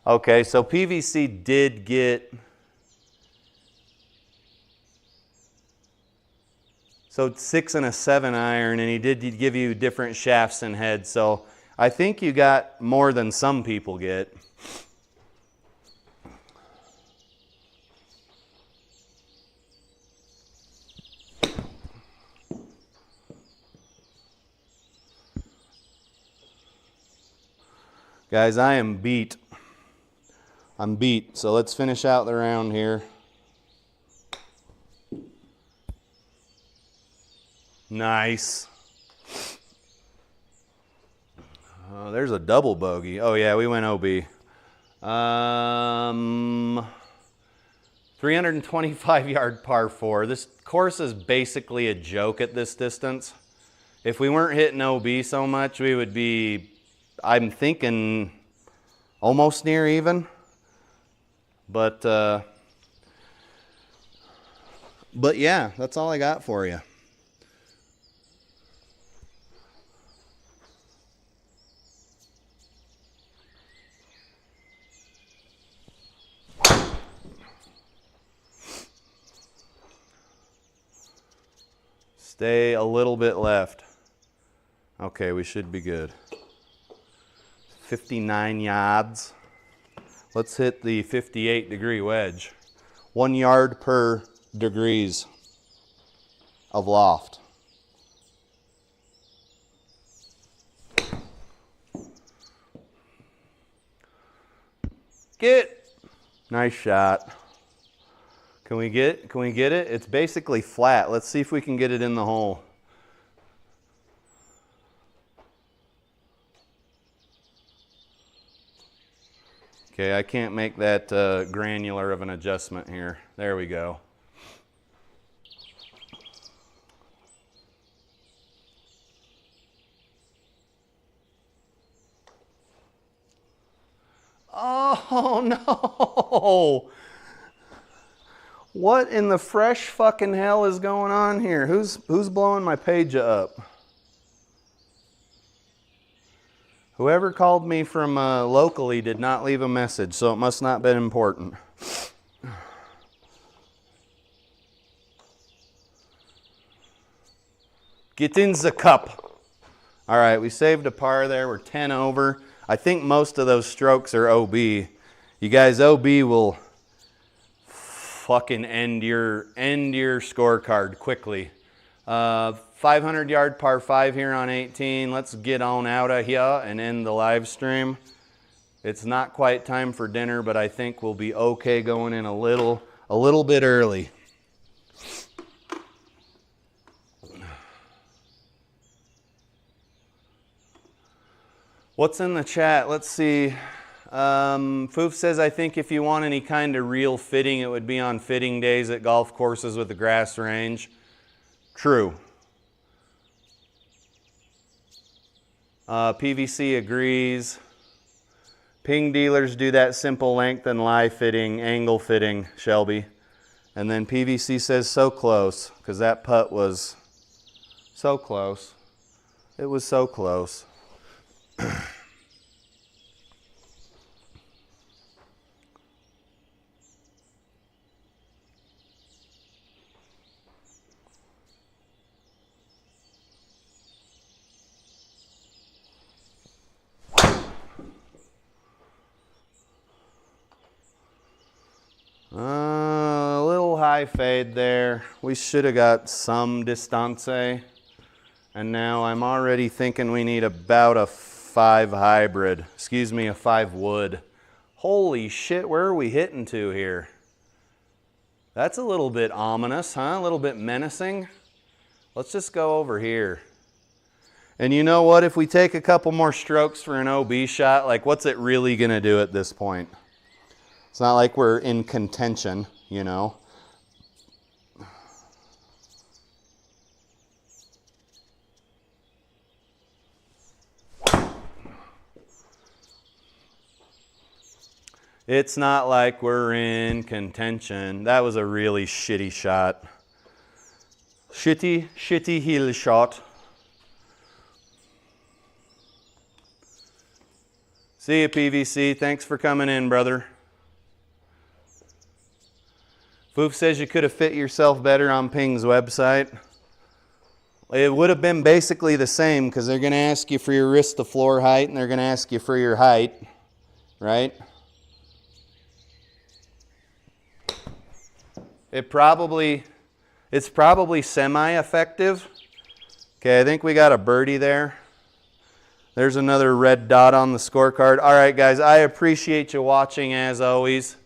A: Okay, so PVC did get, so it's 6 and a 7 iron, and he did give you different shafts and heads, so I think you got more than some people get. Guys, I am beat. I'm beat, so let's finish out the round here. Nice. There's a double bogey. Oh yeah, we went OB. 325 yard par 4. This course is basically a joke at this distance. If we weren't hitting OB so much, we would be, I'm thinking, almost near even. But yeah, that's all I got for you. Stay a little bit left. Okay, we should be good. 59 yards. Let's hit the 58-degree wedge. 1 yard per degrees of loft. Get. Nice shot. Can we get it? It's basically flat. Let's see if we can get it in the hole. Okay, I can't make that granular of an adjustment here. There we go. Oh no! What in the fresh fucking hell is going on here? Who's blowing my page up? Whoever called me from locally did not leave a message, so it must not have been important. Get in the cup. All right, we saved a par there. We're 10 over. I think most of those strokes are OB. You guys, OB will fucking end your scorecard quickly. 500 yard par 5 here on 18. Let's get on out of here and end the live stream. It's not quite time for dinner, but I think we'll be okay going in a little bit early. What's in the chat? Let's see. Foof says, I think if you want any kind of real fitting, it would be on fitting days at golf courses with the grass range. True. PVC agrees. Ping dealers do that simple length and lie fitting, angle fitting, Shelby. And then PVC says so close, because that putt was so close. It was so close. A little high fade there. We should have got some distance. And now I'm already thinking we need about a 5 hybrid. Excuse me, a 5 wood. Holy shit, where are we hitting to here? That's a little bit ominous, huh? A little bit menacing. Let's just go over here. And you know what? If we take a couple more strokes for an OB shot, like what's it really gonna do at this point? It's not like we're in contention, you know. It's not like we're in contention. That was a really shitty shot. Shitty heel shot. See you, PVC. Thanks for coming in, brother. Foof says you could have fit yourself better on Ping's website. It would have been basically the same because they're going to ask you for your wrist to floor height and they're going to ask you for your height, right? It's probably semi-effective. Okay, I think we got a birdie there. There's another red dot on the scorecard. All right, guys, I appreciate you watching as always.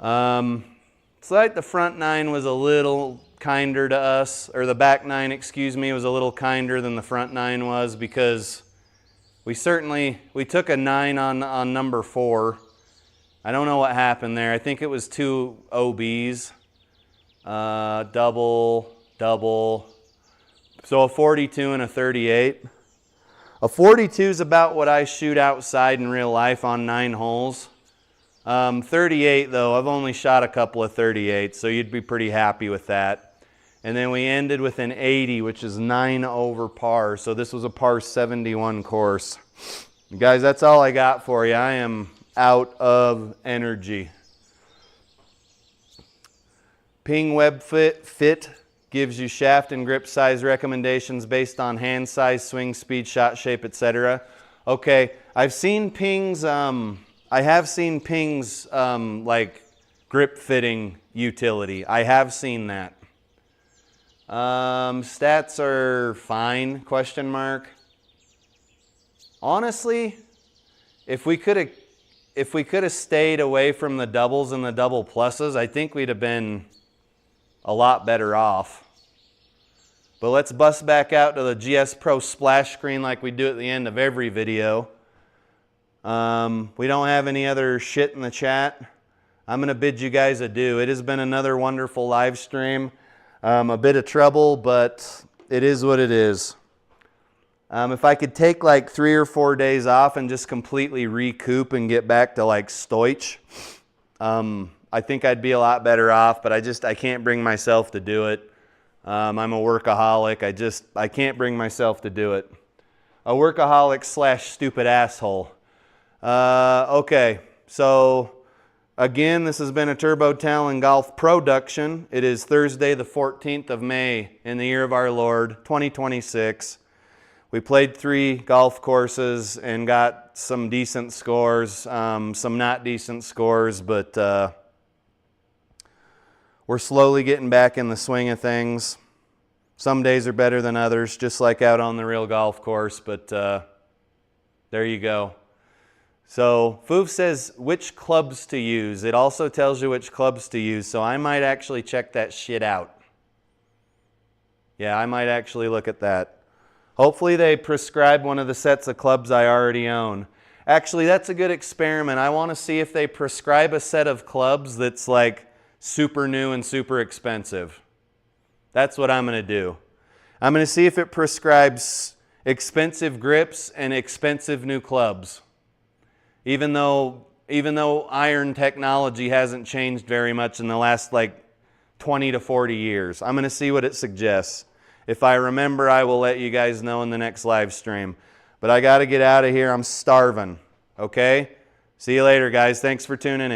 A: It's like the front 9 was a little kinder to us, or the back 9, excuse me, was a little kinder than the front 9 was because we took a 9 on number 4. I don't know what happened there. I think it was 2 OBs. Double. So a 42 and a 38. A 42 is about what I shoot outside in real life on 9 holes. 38 though, I've only shot a couple of 38, so you'd be pretty happy with that. And then we ended with an 80, which is 9 over par. So this was a par 71 course. Guys, that's all I got for you. I am out of energy. Ping Web Fit gives you shaft and grip size recommendations based on hand size, swing speed, shot shape, etc. Okay, I've seen Ping's I have seen Ping's like grip fitting utility. I have seen that. Stats are fine, question mark. Honestly, if we could have stayed away from the doubles and the double pluses, I think we'd have been a lot better off. But let's bust back out to the GSPro splash screen like we do at the end of every video. We don't have any other shit in the chat. I'm going to bid you guys adieu. It has been another wonderful live stream. A bit of trouble, but it is what it is. If I could take like 3 or 4 days off and just completely recoup and get back to like Stoich, I think I'd be a lot better off, but I can't bring myself to do it. I'm a workaholic. I can't bring myself to do it. A workaholic / stupid asshole. Okay, so again, this has been a Turbo Talon Golf production. It is Thursday the 14th of May in the year of our Lord, 2026. We played 3 golf courses and got some decent scores, some not decent scores, but we're slowly getting back in the swing of things. Some days are better than others, just like out on the real golf course, but there you go. So Foof says which clubs to use. It also tells you which clubs to use, so I might actually check that shit out. Yeah, I might actually look at that. Hopefully they prescribe one of the sets of clubs I already own. Actually, that's a good experiment. I want to see if they prescribe a set of clubs that's like super new and super expensive. That's what I'm going to do. I'm going to see if it prescribes expensive grips and expensive new clubs. Even though iron technology hasn't changed very much in the last like 20 to 40 years. I'm going to see what it suggests. If I remember, I will let you guys know in the next live stream. But I got to get out of here. I'm starving. Okay? See you later, guys. Thanks for tuning in.